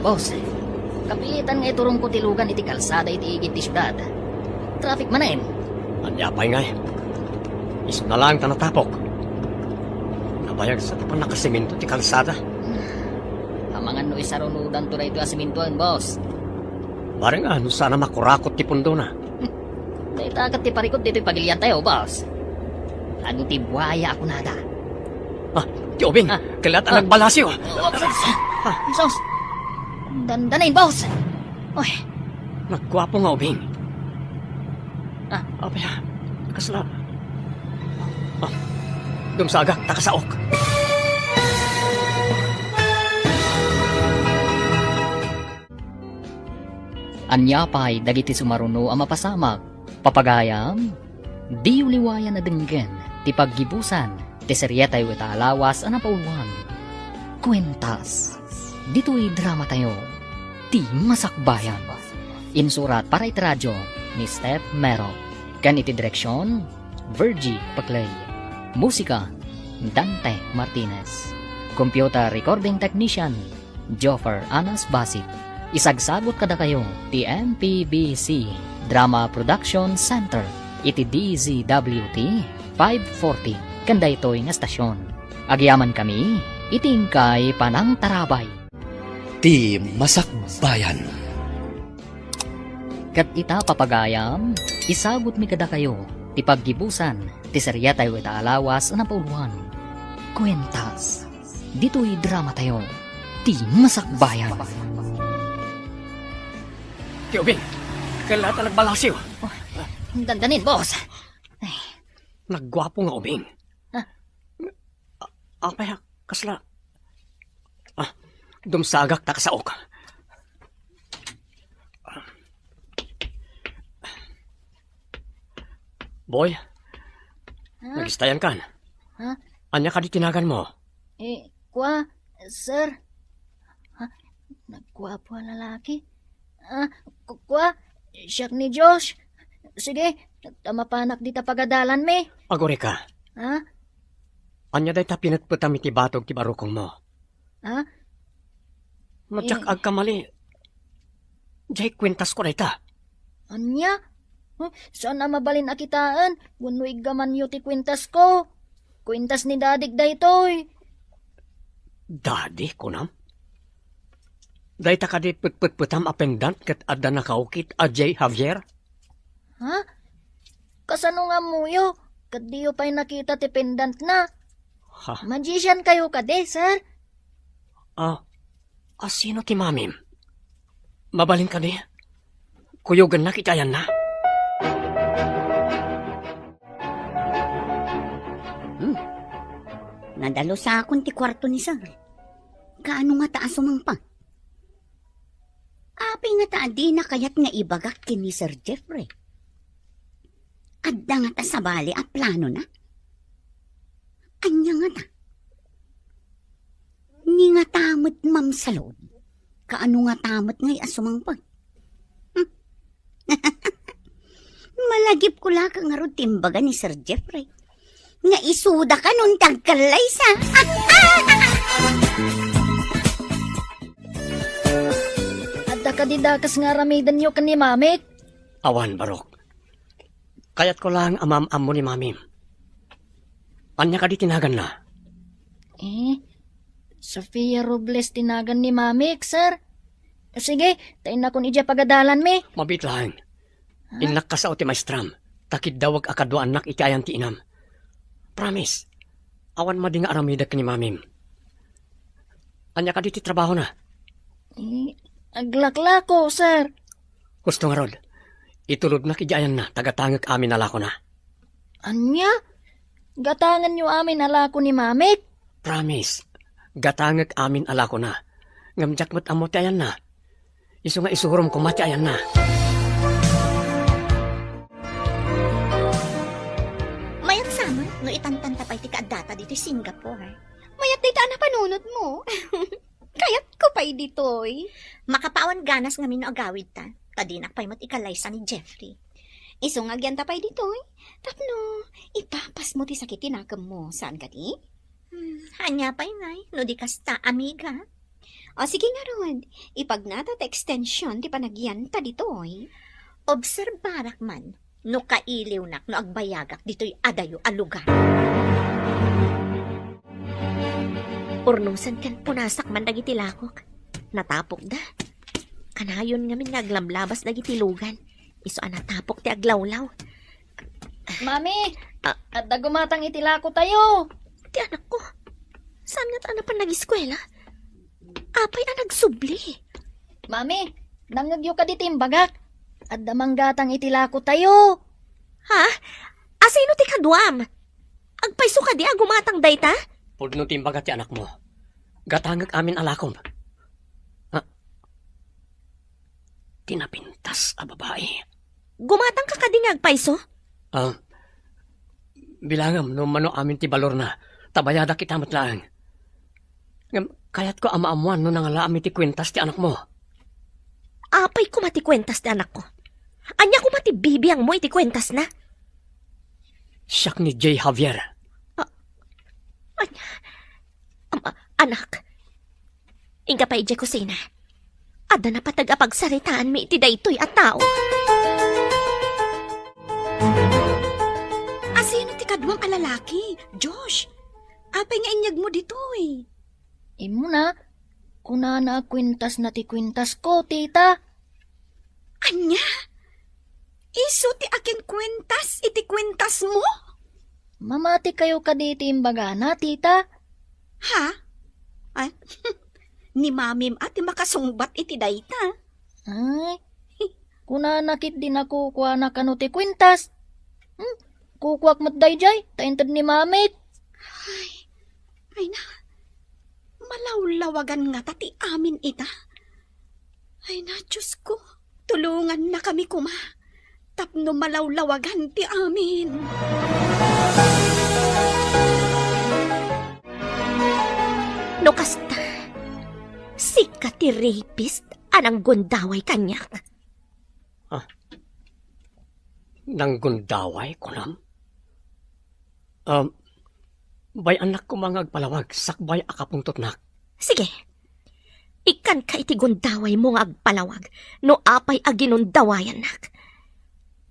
Boss, kapilitan nga iturong ko tilugan iti kalsada iti igit ti syudad. Traffic manain. Anyapay nga eh. Iso na lang tanatapok. Nabayag sa tapan nakasiminto ti kalsada. Amangan no isarunudan to na ito asimintuan, boss. Barang ano sana makurakot ti pundo na. Naitakat ti parikot dito'y pagilian tayo, boss. Ano ti buhaya ako nada? Ti Obing, kalata nagbalasyo. Sos! Dandanain, boss! Oy, Nagkwapo nga Obing. Ah. Apaya, kasla. Dumsaga, takasaok. anyapay dagiti sumaruno a mapasamak, papagayam, di uliwayan na denggen, ti paggibusan, ti seryetay wita alawas a napauluan. Kwentas, dito'y drama tayo, ti masakbayan. Insurat para iti radyo ni Steph Mero, kan iti direksyon, Virgie Paclay. Musika, Dante Martinez. Computer recording technician, Joffer Anas Basit. Isagsagot kada kayo ti MPBC Drama Production Center iti DZWT 540 kanda ito'y nga stasyon. Agyaman kami itingkay panang tarabay. Ti Masakbayan. Kat ita papagayam, isagot mi kada kayo ti paggibusan ti seryatay wita alawas na pauluan. Kwentas, dito'y drama tayo ti masakbayan. Ti Obing, kalata nagbalasyo. Dandanin, boss. Nagwapo nga Obing. Apaya, kasla. Dumsagak takasaok. Boy, nagistayan kan? Ha? Anya ka di tinagan mo? Sir? Nagkuha po ang lalaki? Kwa, siyak ni Josh. Sige, tamapanak di ta pagadalan me. Agore ka. Ha? Anya day ta pinatputam iti batog ti barukong mo. Ha? Matyak ag kamali. Jay kwentas ko day ta. Anya? Saan na mabalin akitaan? Wano igaman yu ti kwintas ko. Kwintas ni dadig daytoy. Dadi ko nam? Day ta ka di putputam apendant kat adda nakaukit a Jay Javier? Ha? Kasano nga muyo? Kadiyo pa'y nakita ti pendant na. Ha? Magician kayo kade, sir? Sino ti mamim? Mabalin ka di? Kuyugan na kitayan na? Nadalo sa akong ti kwarto ni Sir. Kaano nga taas sumangpa? Api nga taadi na kayat nga ibagak kini Sir Jeffrey. Adda nga ta sa bali a plano na. Anya nga ta. Ni nga tamot mam salod. Kaano nga tamot ngay asumangpa? Malagip ko la ka nga ro timbaga ni Sir Jeffrey. Nga isuda ka nun tagkalay sa. Adda ka di dakas nga ramidan nyo kan ni mamit. Awan, Barok. Kayat ko lang amam-am mo ni mamim. Anya ka di tinagan na? Sofia Robles tinagan ni mamik, sir. Sige, tayo na kun ija pagadalan me. Mabit lang. Inak ka sa oti maestram. Takid dawag akadwa anak iti ayan ti inam. Promise. awan mading aramida ka ni mamim. Anya ka dito trabaho na. Aglaklako, sir. Gusto nga rod. Itulod na kijayan na, tagatangag amin alako na. Anya? Gatangan niyo amin alako ni mamik? Promise, gatangag amin alako na. Ngamjak mat amot ayan na. Isu nga isuhurom ko mati ayan na. Mayat sama, no itantanta pa iti kaadata dito sa Singapore. Mayat dita na panunod mo. Kayat ko pa'y ditoy. Makapawan ganas ngamin no agawid ta. Kadinak pa'y mat ikalaysa ni Jeffrey. Iso nga gyanta pa'y ditoy. Tapno, ipapas mo ti sakit tinakam mo. Saan ka ti? Hanya pa'y ngay, no di kasta amiga. O sige nga ron, ipagnata ta extension ti panagyanta ditoy. Obserbarak man, no kailiw nak no agbayagak dito'y adayo a lugar. Urnusan kan punasak man dagiti lakok. Natapok da. Kanayon ngamin naglamlabas dagiti lugan. Iso natapok ti aglawlaw. Mami, at gumatang itilako tayo. Ti anak ko, saan nga't anak pa nag-eskwela? Apay na nagsubli. Mami, nangagyo ka di timbagak. At damanggatang itilako tayo. Ha? Asino ti kadwam? Agpaiso ka di agumatang dayta? Pudno timbagat ti anak mo. Gatangag amin alakom. Ha? Tinapintas a babae. Gumatang ka kading agpaiso? Bilangam no mano amin ti balor na. Tabayada kita matlaang. Kayat ko ama-amuan no nangala amin ti kwintas ti anak mo. Apay ko matikwentas ti anak ko. Anya ko matibibiyang mo iti kwentas na? Siyak ni J. Javier. Anak, inga pa ije kusina. Ada na patag-apagsaritaan mi iti daytoy at tao. Asino ti kadwang alalaki? Josh, apay nga inyag mo ditoy. Imo na, kuna na kwintas na ti kwintas ko, tita. Anya? Iso ti akin kwintas, iti kwintas mo? Mamati kayo ka di timbagana, tita. Ha? Ay, ni mamim ati makasungbat iti dayta. Ay, kuna nakit din ako kuha na kano ti kwintas. Kukuak mat dayjay, taintad ni mamit. Ay na, malawlawagan nga tati amin ita. Ay na, Diyos ko, tulungan na kami kuma. Tapno malawlawagan ti amin. No kasta, sika ti rapist anang gundaway kanyak. Nang gundaway ko nam? Bay anak ko mga agpalawag, sakbay akapuntot nak. Sige, ikan ka iti gundaway mo nga agpalawag, no apay aginundawayan nak.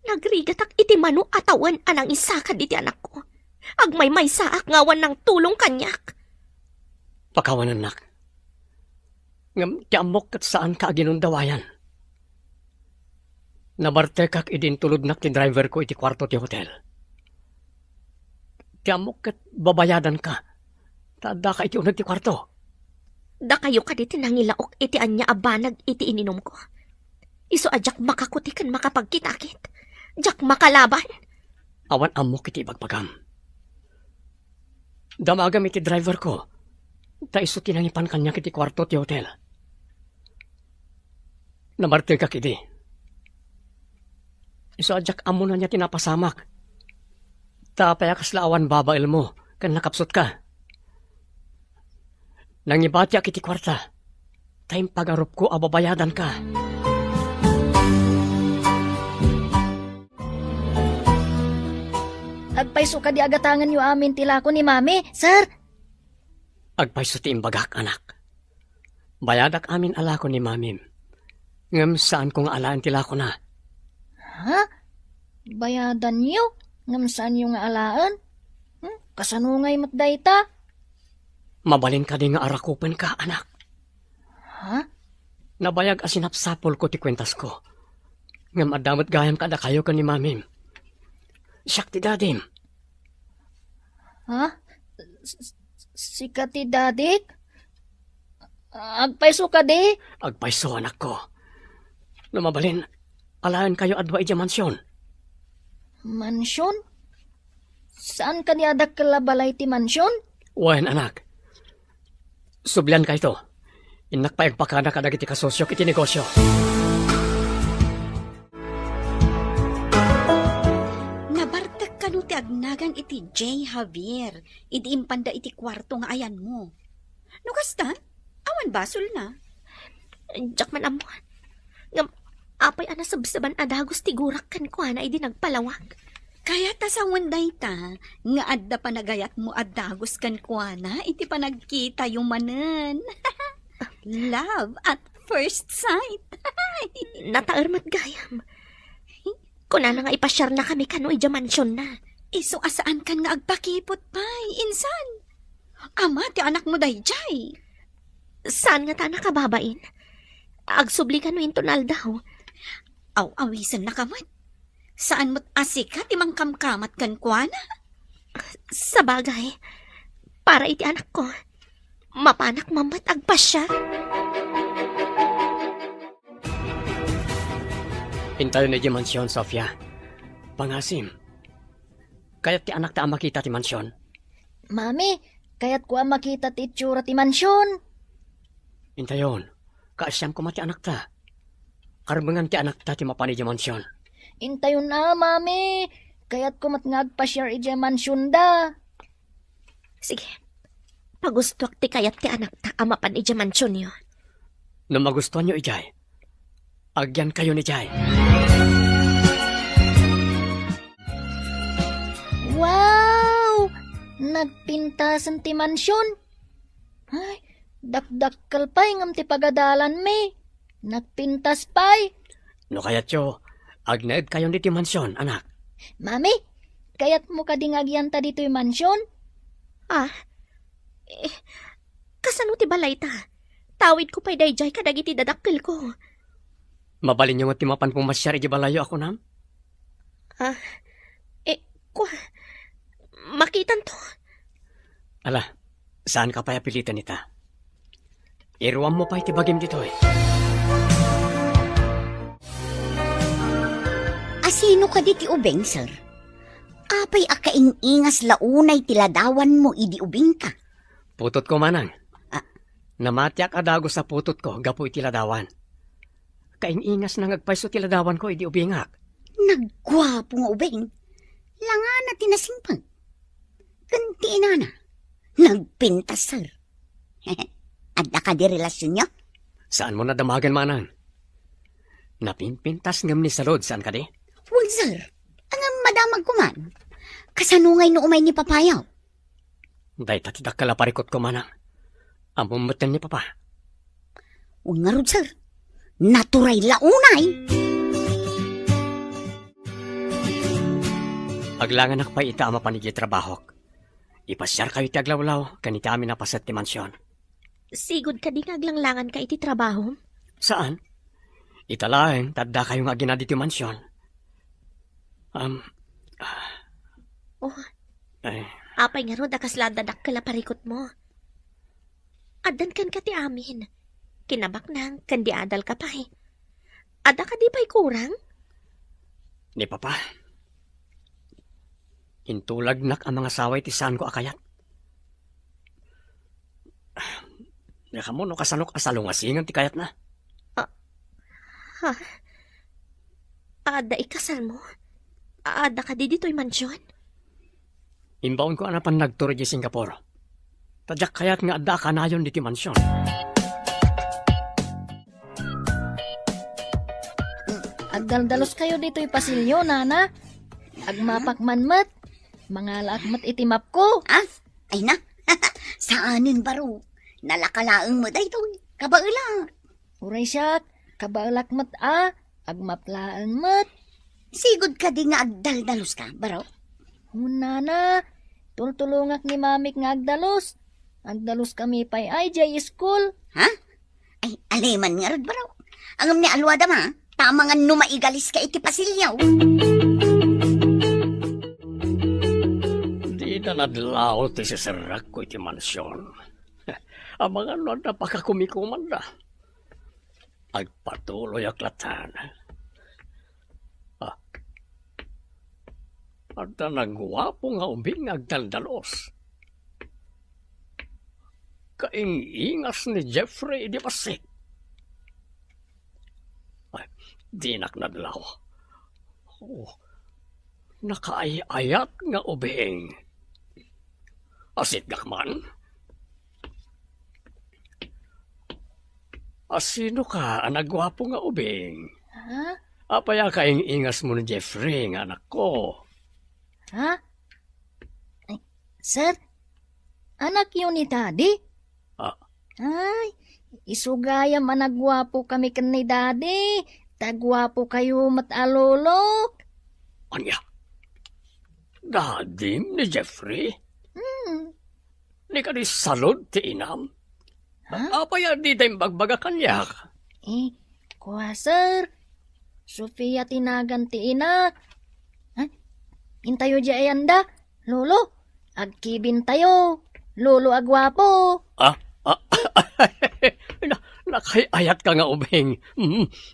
Nagrigatak iti mano atawan anang isakad iti anak ko. Agmay-may saak ngawan ng tulong kanyak. Pakawanan nak. Ngam tiamok kat saan ka aginundawayan. Nabartekak idin tulod nak ti driver ko iti kwarto ti hotel. Tiamok kat babayadan ka. Tada ka iti unag ti kwarto. Da kayo ka diti nangilaok iti anya abanag iti ininom ko. Iso ajak makakutikan makapagkitakit. Jak makalaban. Awan amok iti bagpagam. Damagam iti driver ko. Ta iso tinangipan kanya iti kwarto ti hotel. Nabartekak iti. Iso ajak amo na niya tinapasamak. Tapaya kaslaawan babail mo, kan nakapsot ka. Nangibati ak iti kwarta. Time pagarup ko ababayadan ka. Agpaiso ka di agatangan yu amin tilako ni mami, sir. Agpaiso ti imbagak anak. Bayadak amin alako ni mamim. Ngam saan ko nga alaan tilako na. Ha? Bayadan niyo? Ngam saan yung nga alaan? Kasanungay mat dayta? Mabalin ka di nga arakupen ka, anak. Ha? Nabayag asinapsapol ko ti kwentas ko. Ngam adamot gayam kada kayo ka ni mamim. Siyak ti dadim. Ha? Sika ti dadik? Agpaiso ka di? Agpaiso anak ko. Lumabalin, alahan kayo adwa ija mansyon. Mansyon? Saan ka niadak kalabalay ti mansyon? Wen anak. Sublian ka ito. Inak pa agpakana ka dagiti kasosyo iti negosyo. Nabartag ka no ti agnagan iti J. Javier. Idi impanda iti kwarto nga ayan mo. No kasta? Awan basol na. Diyak man amo. Ngam, apay ana sabsaban adagos ti gurak kan ko na idi nagpalawag. Kaya ta sa wanday ta, nga adda pa nagayat mo adagos kan kuana, iti pa nagkita yung manen. Love at first sight. Nataarmat gayam. Kuna na nga ipasyar na kami kano ija mansyon na. Iso asaan kan nga agpakipot pay, insan. Ama ti anak mo dayjay. Saan nga ta nakababain? Agsubli kano intonal daw. Aw-awisan na kamat. Saan mo't asikat imang kamkamat kan kuana? Sa bagay, para iti anak ko, mapanak mamat agpasya. Hintayo na di mansyon, Sofia. Pangasim. Kaya't ti anak ta ang makita ti mansyon. Mami, kaya't ko ang makita ti itsura ti mansyon. Hintayon. Kaasyam ko mati anak ta. Karbangan ti anak ta ti mapani di mansyon. Intayon na, mami. Kaya't ko matngagpa-share ije mansyon da. Sige, pagustuak ti kayat ti anak ta amapan ija mansyon niyo. No magustuhan nyo ijay, agyan kayo ni Jay. Wow! Nagpintasan ti mansyon. Ay, dakdakkal pa'y ngam ti pagadalan mi. Nagpintas pa'y. No kayat yo, agnaed kayo ni ti mansyon, anak. Mami, kaya't mo kadingagyan ta dito yung mansyon? Kasano ti balay ta? Tawid ko pa'y dayjay kadagiti dadakkel ko. Mabalin nyo nga ti mapan pumasyar iji balayo ako nam. Makitan to. Ala, saan ka pa'y apilitan nita? Iruam mo pa'y ti bagim dito eh. Asino ka di ti ubeng, sir? Apay akaingingas launay tiladawan mo idi ubing ka. Putot ko manang. Namatyak adago sa putot ko, gapo itiladawan. Kaingingas na ngagpaiso tiladawan ko, idi ubingak. Naggwapo nga ubeng. Langa na tinasimpang. Ganti inana. Nagpintas, sir. Adda ka di relasyon niya? Saan mo nadamagan manang? Napinpintas ngam ni salod, saan ka di? Well, sir. Ang madamag ko man. Kasanungay no umay ni papayaw. Day tatidak kalaparikot ko manang. Amumatan ni papa. Huwag nga rod, sir. Naturay launay. Aglangan ak pa itaama panigi trabahok. Ipasyar kayo ti aglawlaw, kanita amin napasat ti mansyon. Sigod ka di ngaglanglangan ka iti trabaho? Saan? Italaeng, tadda kayo nga ginadi ti mansyon. Apay nga rod akasla dadak kalaparikot mo. Adan kan ka ti amin. Kinabak nang kandi adal ka pa eh. Ada ka di pa'y kurang? Ni papa. Intulag nak ang mga saway ti saan ko akayat. Naka mo no kasanok asalungasingan ti kayat na. Ada ikasal mo? Ada ka di dito'y mansyon? Imbaon ko anapan nagturo di Singapore. Tadyak kayat nga adda ka nayon di ti mansyon. Agdaldalos kayo dito yung pasilyo, nana. Agmapakmanmat. Mga laakmat itimap ko. Ay na. Saanin baro? Nalakalaang mo dayto. Kabaila. Uray siyak, kabalakmat agmaplaan mat. Sigod ka di nga agdaldalos ka, baro? Nana, tultulungak ni mamik nga agdalos. Agdalos kami pa'y IJ school. Ha? Ay, aliman nga rod, baro. Ang ni alwada ma, tama nga numaigalis ka iti pasilyaw. Di Ada nadlaw ti siserak ko iti mansyon. Ang mga napakakumikuman na. Agpatuloy aklatan. Ada nagwapo nga ubing agdaldalos. Kaingingas ni Jeffrey di Pasik. Ay, di naknadlaw. Oh, nakaayat nga ubing. Asit gakman? Asino ka ang nagwapo nga ubing? Ha? Apaya kaingingas mo ni Jeffrey nga anak ko. Ha? Ay, sir? Anak yun ni Daddy? Ah. Ay, isugaya managwapo kami kan ni Daddy. Tagwapo kayo matalolok. Anya? Dadim ni Jeffrey? Ni ka di salod ti inam? Apaya di tayong bagbaga kanyak? Eh, kuha sir. Sofia tinagan ti ina. Intayo di ayanda. Lolo, agkibin tayo. Lolo agwapo. Nakayayat ka nga ubing.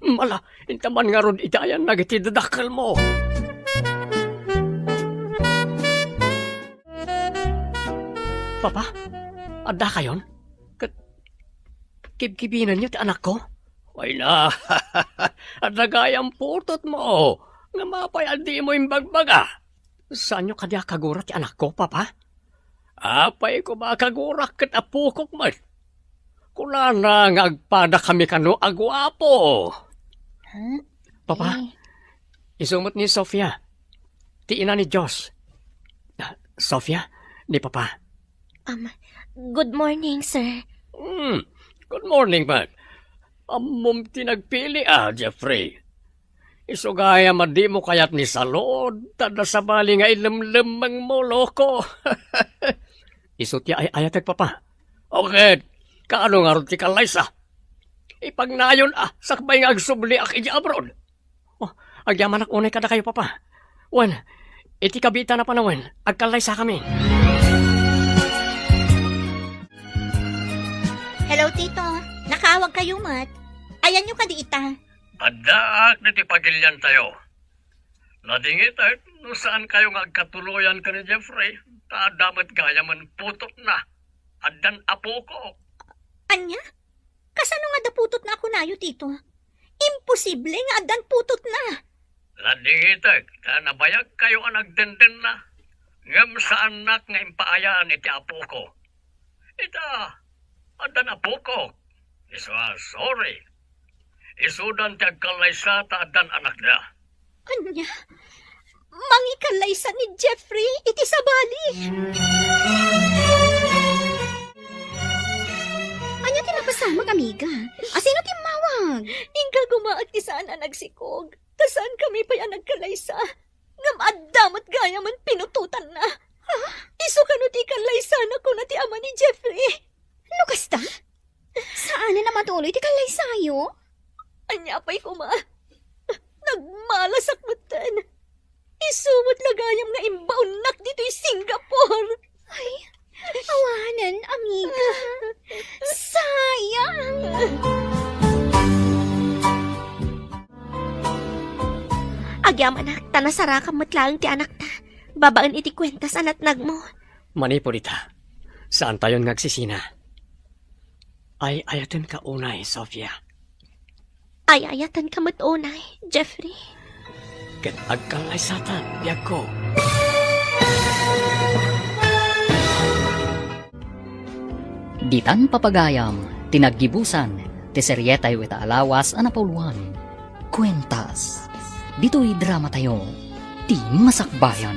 Mala, intaman nga ron itayan nagitidadakal mo. Papa, ada kayon? Kibkibinan niyo ti anak ko? Ay na, at nagayang putot mo. Nga mapayaldi mo yung bagbaga. Saan nyo kadya kagurat ti anak ko, Papa? Apay ko ba kagurak kat apukok man? Kula na nga agpada kami kano agwapo. Ha? Papa, isumot ni Sofia. Ti ina ni Diyos. Sofia, ni Papa. Good morning, sir. Good morning, man. Amom tinagpili Jeffrey. Isugaya madi mo kayat ni Salod, tada sa bali nga ilemlemang mo, loko. Isutya ay ayatag, Papa. Okay, kaano nga ron ti Kalaysa? Ipagnayon sakbay nga agsubli ak iji abroad. Agyaman ak unay kada kayo, Papa. Wan, iti kabita na panawan, agkalaysa kami. Hello, Tito. Nakawag kayo, Mat. Ayan nyo ka di ita. Adaak na ti pagilyan tayo. Nadingit no saan kayo nga agkatuluyan ka ni Jeffrey, damat gaya man putot na. Adan apo ko. Anya? Kasano nga daputot na ako nayo, Tito? Imposible nga adan putot na. Nadingit nabayag kayo ang nagdenden na. Ngam sa anak nga impaayaan iti apo ko. Ita, adan apo ko. Sorry. Isudan ti agkalaysa ta adan anak na. Anya? Mangikalay sa ni Jeffrey iti sabali. Anya tinapasama amiga? Asino timawag? Ingka gumaag ti saan ang nagsikog. Tasaan kami pa yan nagkalaysa. Ngam addamat gaya man pinututan na. Ha? Iso ka no ti kalaysa na ko na ti ama ni Jeffrey. Ano kasta? Saan na matuloy ti kalaysayo? Anya pa'y kuma. Nagmalasak matan. Isumot lagayam nga imbaunak dito'y Singapore. Ay, awanan, amiga. Sayang. Agyaman anak, tanasara ka matlaang ti anak ta. Babaan iti kwentas anat nagmo. Manipurita, saan tayon ngagsisina? Ay ayatan ka unay, Sofia. Ay ayatan ka matunay, Jeffrey. Ket agkalaysatan, biyag ko. Ditan papagayam, tinaggibusan, tiseryetay wita alawas anapuluan. Kwentas. Dito'y drama tayo, ti masakbayan.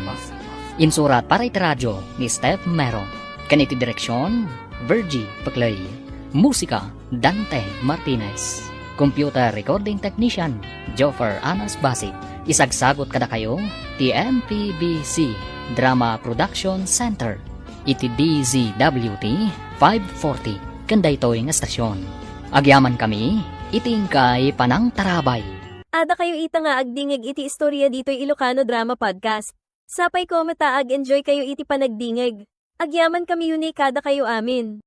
Insurat para iti radyo ni Steph Mero. Kaniti direksyon, Virgie Paclay. Musika, Dante Martinez. Computer recording technician, Joffer Anas Basi. Isagsagot kada kayo, ti MPBC Drama Production Center. Iti DZWT 540, kanday to'y nga stasyon. Agyaman kami, iting kay Panang Tarabay. Ada kayo ita nga agdingig iti istorya dito'y Ilocano Drama Podcast. Sapay ko mataag enjoy kayo iti panagdingeg. Agyaman kami yun kada kayo amin.